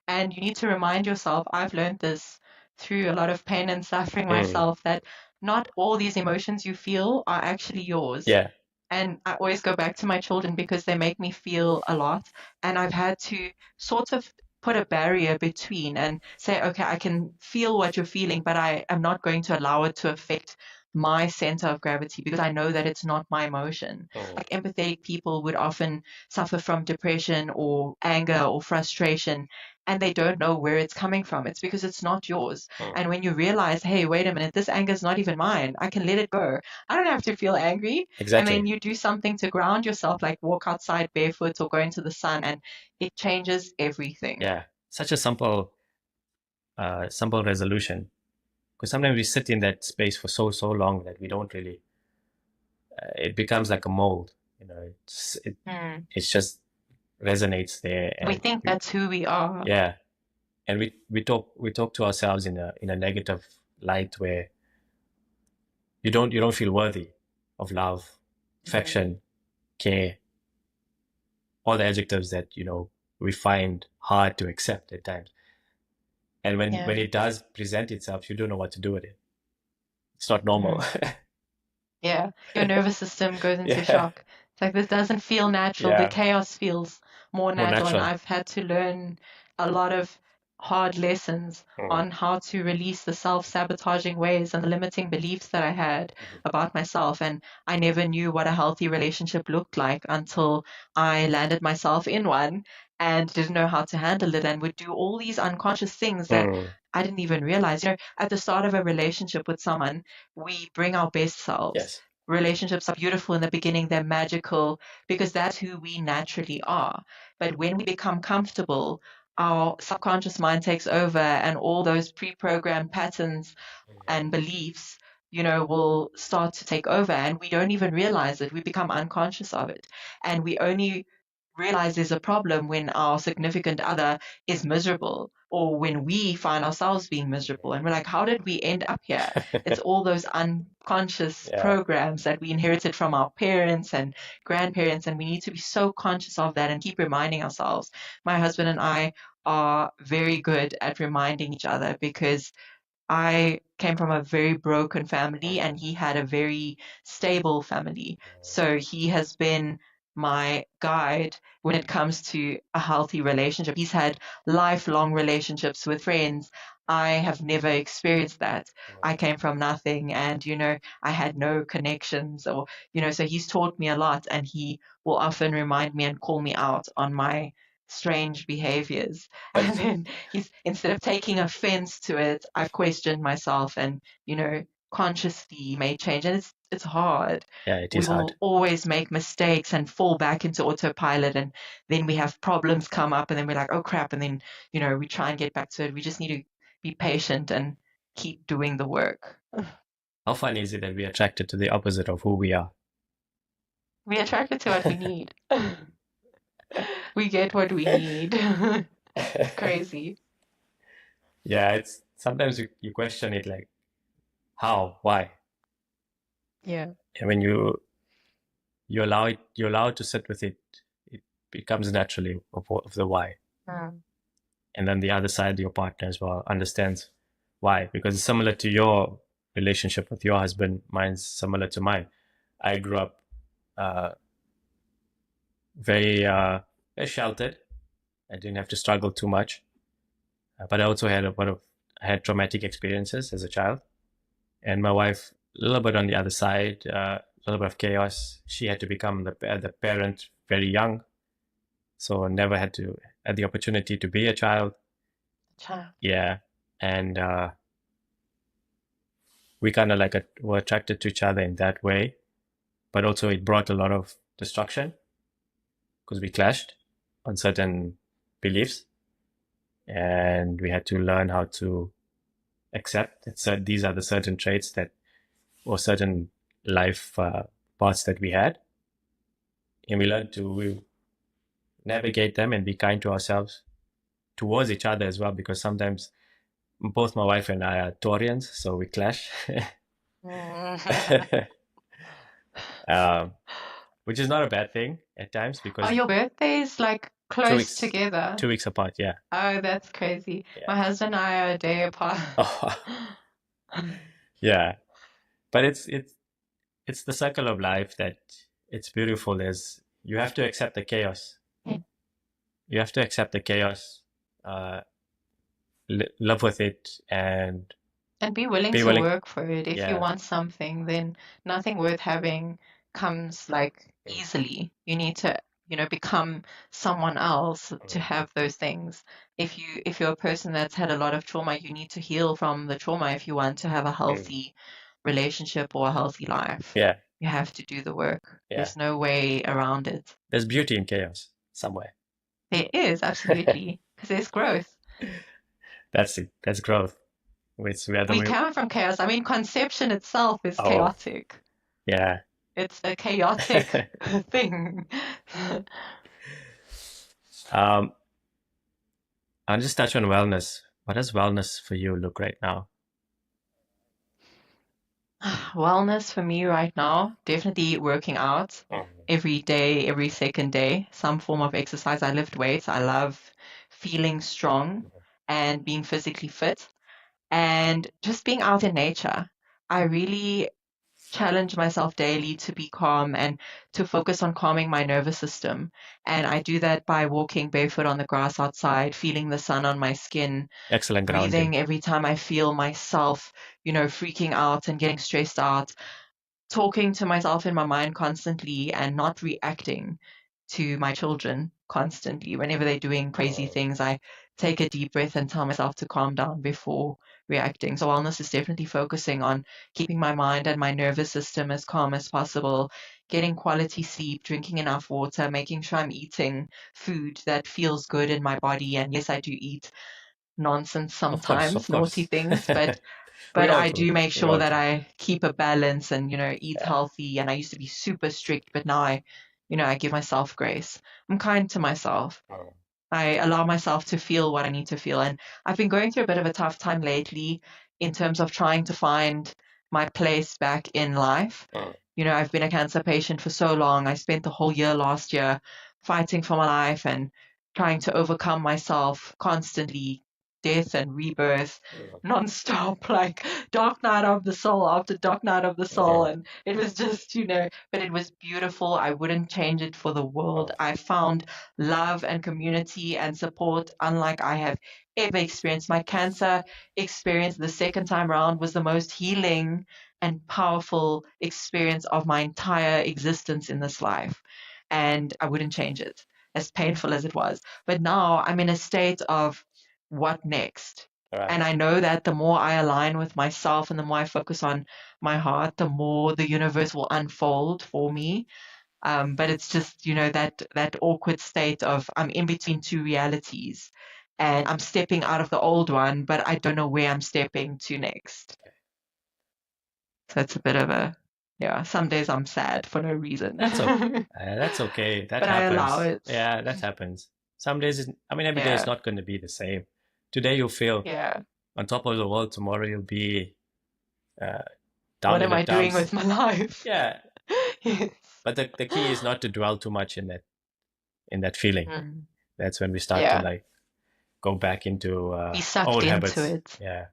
and you need to remind yourself, I've learned this through a lot of pain and suffering myself, that not all these emotions you feel are actually yours. Yeah. And I always go back to my children because they make me feel a lot. And I've had to sort of put a barrier between and say, okay, I can feel what you're feeling, but I am not going to allow it to affect my center of gravity because I know that it's not my emotion. Like empathetic people would often suffer from depression or anger or frustration, and they don't know where it's coming from. It's because it's not yours. And when you realize, hey, wait a minute, this anger is not even mine, I can let it go. I don't have to feel angry. Exactly. And then you do something to ground yourself, like walk outside barefoot or go into the sun, and it changes everything. Yeah, such a simple resolution. Because sometimes we sit in that space for so long that we don't really. It becomes like a mold, it just resonates there. And we think that's who we are. Yeah, and we talk to ourselves in a negative light where you don't feel worthy of love, affection, care, all the adjectives that we find hard to accept at times. And when it does present itself, you don't know what to do with it. It's not normal. Yeah, your nervous system goes into shock. It's like, this doesn't feel natural. The chaos feels more natural. And I've had to learn a lot of hard lessons on how to release the self-sabotaging ways and the limiting beliefs that I had about myself. And I never knew what a healthy relationship looked like until I landed myself in one and didn't know how to handle it and would do all these unconscious things that I didn't even realize. At the start of a relationship with someone, we bring our best selves. Yes. Relationships are beautiful in the beginning, they're magical because that's who we naturally are. But when we become comfortable, our subconscious mind takes over, and all those pre-programmed patterns and beliefs, will start to take over, and we don't even realize it. We become unconscious of it. And we only realize there's a problem when our significant other is miserable, or when we find ourselves being miserable and we're like, how did we end up here? It's all those unconscious programs that we inherited from our parents and grandparents, and we need to be so conscious of that and keep reminding ourselves. My husband and I are very good at reminding each other because I came from a very broken family and he had a very stable family. So he has been my guide when it comes to a healthy relationship. He's had lifelong relationships with friends. I have never experienced that. I came from nothing and, I had no connections or, so he's taught me a lot, and he will often remind me and call me out on my strange behaviors. And then instead of taking offense to it, I've questioned myself and, consciously made change. And it's hard. Yeah, it is hard. We will always make mistakes and fall back into autopilot, and then we have problems come up, and then we're like, oh crap, and then, we try and get back to it. We just need to be patient and keep doing the work. How funny is it that we're attracted to the opposite of who we are? We're attracted to what we need. We get what we need. It's crazy. Yeah, it's sometimes you question it, like, how, why? Yeah. And when you allow it to sit with it, it becomes naturally of the why. Mm. And then the other side, your partner as well, understands why, because it's similar to your relationship with your husband. Mine's similar to mine. I grew up uh, very sheltered. I didn't have to struggle too much, but I also had I had traumatic experiences as a child. And my wife, a little bit on the other side, a little bit of chaos. She had to become the parent very young, so never had the opportunity to be a child. Child. Yeah, and we kind of were attracted to each other in that way, but also it brought a lot of destruction because we clashed on certain beliefs, and we had to learn how to accept that these are the certain traits that or certain life paths that we had, and we learned to navigate them and be kind to ourselves towards each other as well, because sometimes both my wife and I are Taurians, so we clash. um, which is not a bad thing at times because Are your birthdays like 2 close weeks together? 2 weeks apart. Yeah. Oh, that's crazy. Yeah. My husband and I are a day apart. Oh, yeah, but it's the circle of life that it's beautiful. There's you have to accept the chaos. You have to accept the chaos, live with it, and And be willing be to willing. work for it. If you Yeah. want something, then nothing worth having comes like easily. You need to, become someone else to have those things. If you're a person that's had a lot of trauma, you need to heal from the trauma if you want to have a healthy relationship or a healthy life. Yeah. You have to do the work. Yeah. There's no way around it. There's beauty in chaos somewhere. There is, absolutely, because there's growth. That's it. That's growth. Which We come from chaos. I mean, conception itself is Oh, chaotic. yeah. It's a chaotic thing. I'll just touch on wellness. What does wellness for you look right now? Wellness for me right now, definitely working out every day, every second day, some form of exercise. I lift weights. I love feeling strong and being physically fit and just being out in nature. I really challenge myself daily to be calm and to focus on calming my nervous system. And I do that by walking barefoot on the grass outside, feeling the sun on my skin, Excellent breathing grounding. every time I feel myself, freaking out and getting stressed out, talking to myself in my mind constantly and not reacting to my children constantly. Whenever they're doing crazy things, I take a deep breath and tell myself to calm down before reacting. So, wellness is definitely focusing on keeping my mind and my nervous system as calm as possible, getting quality sleep, drinking enough water, making sure I'm eating food that feels good in my body. And yes, I do eat nonsense Of course, sometimes, of naughty course. things, but We all I do. do make We sure all that do. I keep a balance and, eat Yeah. healthy. And I used to be super strict, but now I give myself grace. I'm kind to myself. I allow myself to feel what I need to feel. And I've been going through a bit of a tough time lately in terms of trying to find my place back in life. I've been a cancer patient for so long. I spent the whole year last year fighting for my life and trying to overcome myself constantly, death and rebirth, nonstop, like dark night of the soul after dark night of the soul. And it was just, but it was beautiful. I wouldn't change it for the world. I found love and community and support unlike I have ever experienced. My cancer experience the second time around was the most healing and powerful experience of my entire existence in this life. And I wouldn't change it, as painful as it was. But now I'm in a state of what next? Right. And I know that the more I align with myself and the more I focus on my heart, the more the universe will unfold for me. But it's just, that awkward state of I'm in between two realities and I'm stepping out of the old one, but I don't know where I'm stepping to next. So it's a bit of some days I'm sad for no reason. That's okay. That's okay. That But I happens. allow it. Yeah, that happens. Some days, every day is not going to be the same. Today you'll feel Yeah. on top of the world. Tomorrow you'll be down What in am the I doing dumps. with my life? Yeah. Yes. But the key is not to dwell too much in that feeling. Mm. That's when we start to Yeah. like go back into Be sucked old into habits. it. Yeah.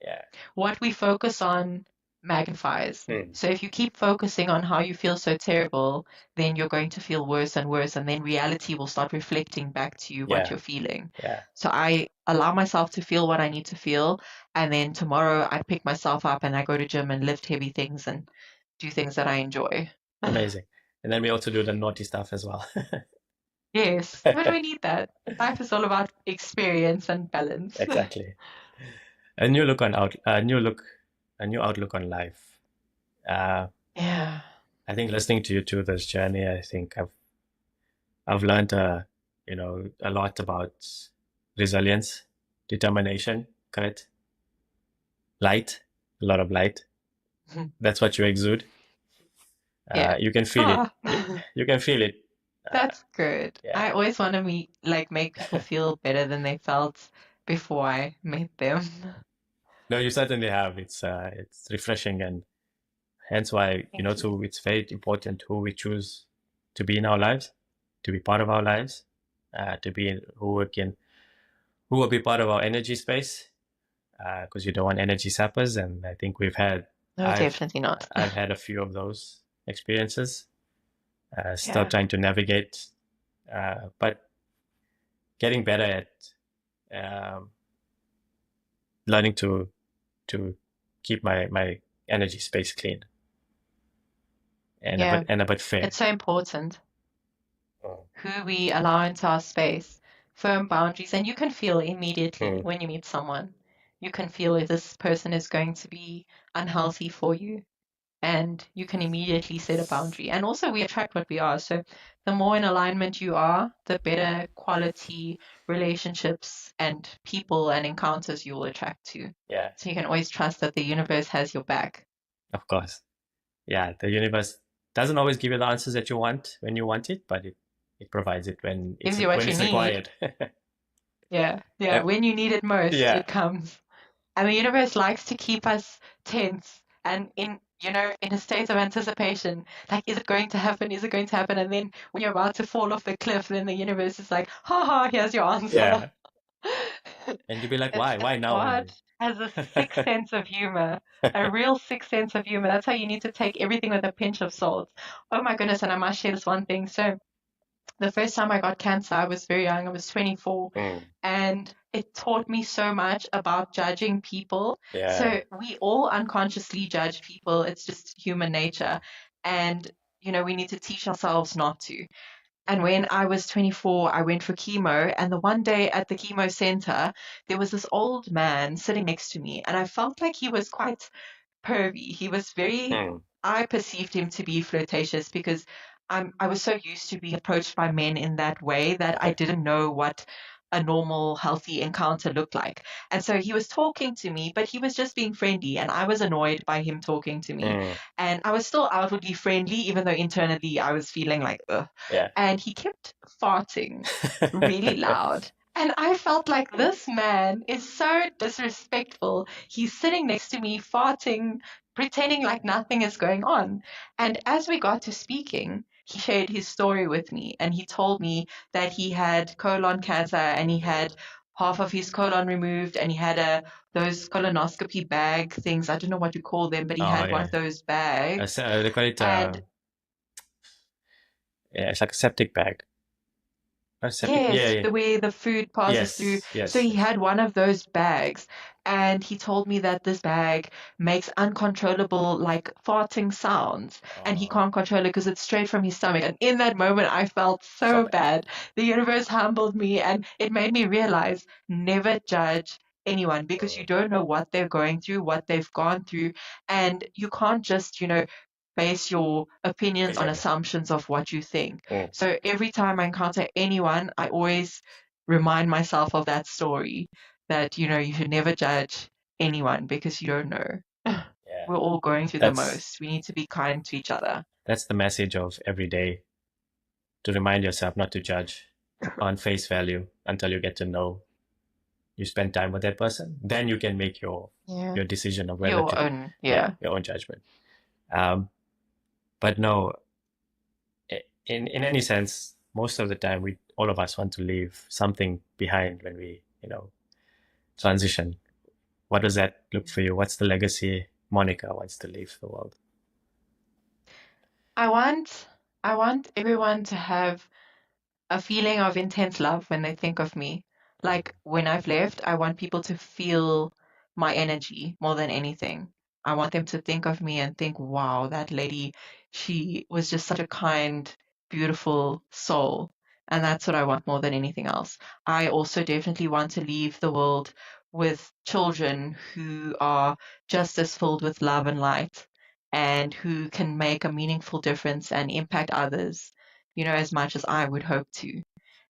Yeah. What we focus on magnifies. Mm. So if you keep focusing on how you feel so terrible, then you're going to feel worse and worse, and then reality will start reflecting back to you what Yeah. you're feeling. Yeah. So I allow myself to feel what I need to feel, and then tomorrow I pick myself up and I go to gym and lift heavy things and do things that I enjoy. Amazing. And then we also do the naughty stuff as well. Yes, but we need that. Life is all about experience and balance. Exactly. A new look on a new outlook on life. Yeah. I think listening to you through this journey, I think I've learned a lot about resilience, determination, correct? Light, a lot of light. That's what you exude. Yeah. You can feel it. Ah. You can feel it. That's good. Yeah. I always want to make people feel better than they felt before I met them. No, you certainly have. It's refreshing, and hence why Thank you. so it's very important who we choose to be in our lives, to be part of our lives, to be who will be part of our energy space, because you don't want energy sappers, and I think No, I've definitely not. I've had a few of those experiences. Still Yeah. trying to navigate, but getting better at learning to keep my energy space clean Yeah. and a bit fair. It's so important Oh. who we allow into our space, firm boundaries, and you can feel immediately Mm. when you meet someone. You can feel if this person is going to be unhealthy for you, and you can immediately set a boundary. And also, we attract what we are. So, the more in alignment you are, the better quality relationships and people and encounters you will attract to. Yeah, So, you can always trust that the universe has your back. of course. Yeah, the universe doesn't always give you the answers that you want when you want it, but it provides it Gives you what you it's need. required. Yeah. Yeah. Yeah. When you need it most, Yeah. it comes. And the universe likes to keep us tense and in a state of anticipation. Like, is it going to happen? Is it going to happen? And then when you're about to fall off the cliff, then the universe is like, ha ha, here's your answer. Yeah. And you'd be like, why? Why now God only? has a sixth sense of humor, a real sixth sense of humor. That's how you need to take everything with a pinch of salt. Oh my goodness, and I must share this one thing. So the first time I got cancer, I was very young. I was 24. Mm. And it taught me so much about judging people. Yeah. So we all unconsciously judge people. It's just human nature. And, we need to teach ourselves not to. And when I was 24, I went for chemo. And the one day at the chemo center, there was this old man sitting next to me. And I felt like he was quite pervy. He was Mm. I perceived him to be flirtatious because I was so used to being approached by men in that way that I didn't know what a normal, healthy encounter looked like. And so he was talking to me, but he was just being friendly, and I was annoyed by him talking to me. Mm. And I was still outwardly friendly, even though internally I was feeling like, ugh. Yeah. And he kept farting really loud. And I felt like this man is so disrespectful. He's sitting next to me, farting, pretending like nothing is going on. And as we got to speaking, he shared his story with me, and he told me that he had colon cancer and he had half of his colon removed, and he had those colonoscopy bag things. I don't know what to call them, but he Oh, had one yeah. of those bags. They call it And yeah, it's like a septic bag. Not a septic. Yeah, yes, yeah. the way the food passes through. Yes, So he yes. had one of those bags, and he told me that this bag makes uncontrollable, like farting sounds, and he Oh, can't control it because it's straight from his stomach. And in that moment, I felt so so bad. The universe humbled me, and it made me realize never judge anyone because you don't know what they're going through, what they've gone through, and you can't just, base your opinions on Exactly. assumptions of what you think. Mm. So every time I encounter anyone, I always remind myself of that story that, you should never judge anyone because you don't know. Yeah. We're all going through the most. We need to be kind to each other. That's the message of every day, to remind yourself not to judge on face value until you get to know you spend time with that person, then you can make your decision of whether Your own, yeah. your own judgment. But no, in any sense, most of the time, all of us want to leave something behind when we, transition. What does that look for you? What's the legacy Monica wants to leave the world? I want everyone to have a feeling of intense love when they think of me. Like when I've left, I want people to feel my energy more than anything. I want them to think of me and think, wow, that lady, she was just such a kind, beautiful soul. And that's what I want more than anything else. I also definitely want to leave the world with children who are just as filled with love and light and who can make a meaningful difference and impact others, as much as I would hope to.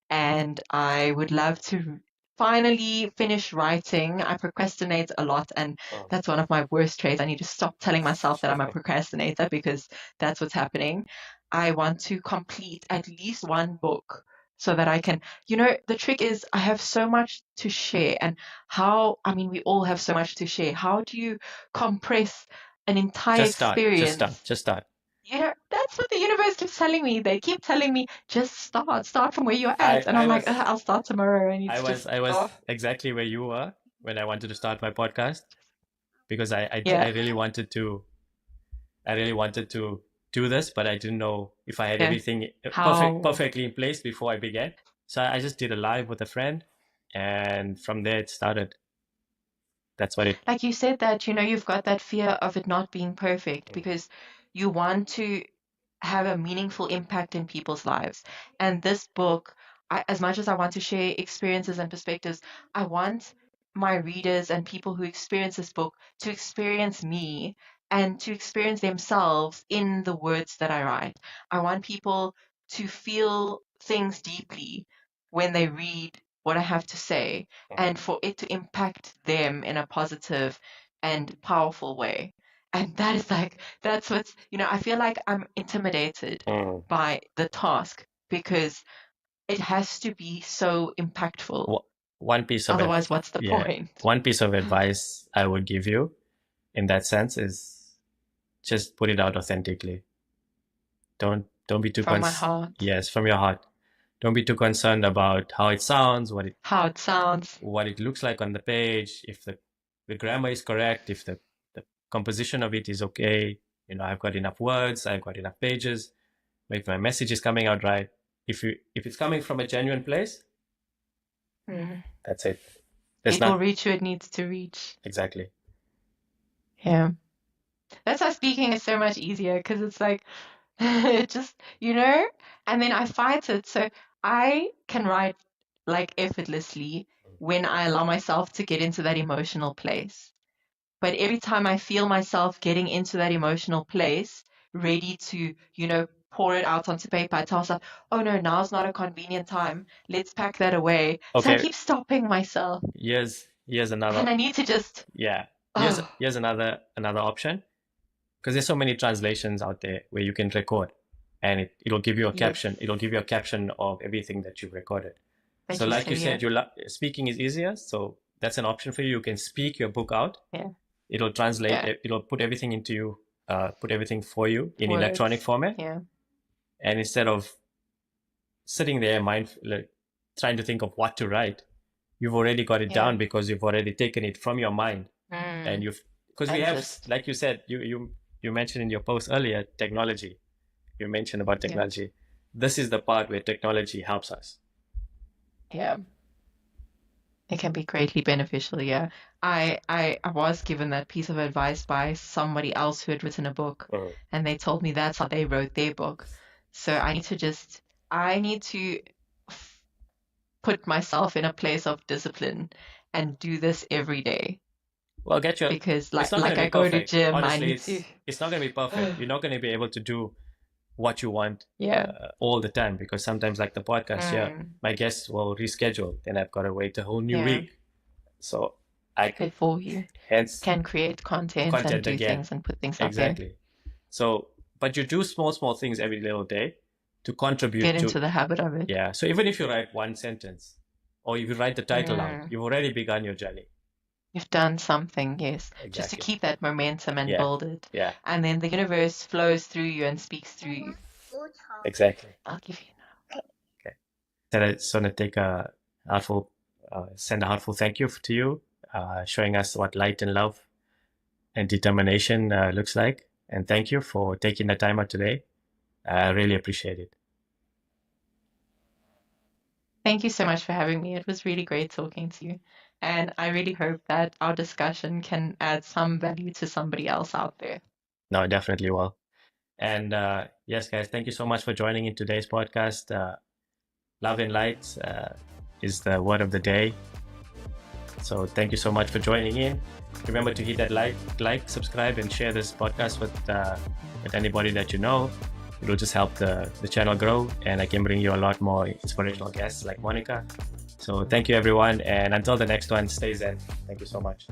And I would love to finally finish writing. I procrastinate a lot, and that's one of my worst traits. I need to stop telling myself that I'm a procrastinator because that's what's happening. I want to complete at least one book so that I can, the trick is I have so much to share, and we all have so much to share. How do you compress an entire experience? Just start. That's what the universe keeps telling me. They keep telling me, just start from where you're at. And I'm like, I'll start tomorrow. I was exactly where you were when I wanted to start my podcast, because I really wanted to do this, but I didn't know if I had everything perfectly in place before I began. So I just did a live with a friend, and from there it started. That's what like you said, that you've got that fear of it not being perfect because you want to have a meaningful impact in people's lives. And this book, as much as I want to share experiences and perspectives, I want my readers and people who experience this book to experience me and to experience themselves in the words that I write. I want people to feel things deeply when they read what I have to say, and for it to impact them in a positive and powerful way. And that is that's what's, I feel like I'm intimidated by the task because it has to be so impactful. Otherwise, what's the point? One piece of advice I would give you in that sense is just put it out authentically. Don't be too from my heart. Yes, from your heart. Don't be too concerned about how it sounds, what it looks like on the page, if the grammar is correct, if the composition of it is okay. I've got enough words, I've got enough pages, if my message is coming out right. If it's coming from a genuine place, that's it. It will reach who it needs to reach. Exactly. Yeah. That's why speaking is so much easier, because it's like, just, and then I fight it. So I can write like effortlessly when I allow myself to get into that emotional place. But every time I feel myself getting into that emotional place, ready to, pour it out onto paper, I tell myself, oh no, now's not a convenient time. Let's pack that away. Okay. So I keep stopping myself. Here's another. And I need to just. Yeah. Here's another option. Because there's so many translations out there where you can record, and it'll give you a caption. It'll give you a caption of everything that you've recorded. So like you said, speaking is easier. So that's an option for you. You can speak your book out. Yeah. It'll translate. Yeah. It'll put everything into you. Put everything for you in electronic format. Yeah. And instead of sitting there trying to think of what to write, you've already got it down because you've already taken it from your mind, and like you said, you mentioned in your post earlier, technology. You mentioned about technology. Yeah. This is the part where technology helps us. Yeah. It can be greatly beneficial, yeah. I was given that piece of advice by somebody else who had written a book, and they told me that's how they wrote their book. So I need to put myself in a place of discipline and do this every day. Well, because like I go to gym. Honestly, it's not going to be perfect. You're not going to be able to do what you want all the time, because sometimes, like the podcast, my guests will reschedule, then I've got to wait a whole new week. So before you can create content and do things and put things out there. Exactly. So, but you do small things every little day to contribute. Get into the habit of it. Yeah. So even if you write one sentence or if you write the title out, you've already begun your journey. You've done something, yes. Exactly. Just to keep that momentum and Yeah. build it. Yeah, And then the universe flows through you and speaks through you. exactly. I'll give you now. Okay. Then I just want to take send a heartful thank you to you, showing us what light and love and determination looks like. And thank you for taking the time out today. I really appreciate it. Thank you so much for having me. It was really great talking to you. And I really hope that our discussion can add some value to somebody else out there. No, definitely will. And yes, guys, thank you so much for joining in today's podcast. Love and light is the word of the day. So thank you so much for joining in. Remember to hit that like, subscribe, and share this podcast with anybody that you know. It will just help the channel grow, and I can bring you a lot more inspirational guests like Monica. So thank you, everyone. And until the next one, stay zen. Thank you so much.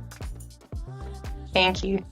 Thank you.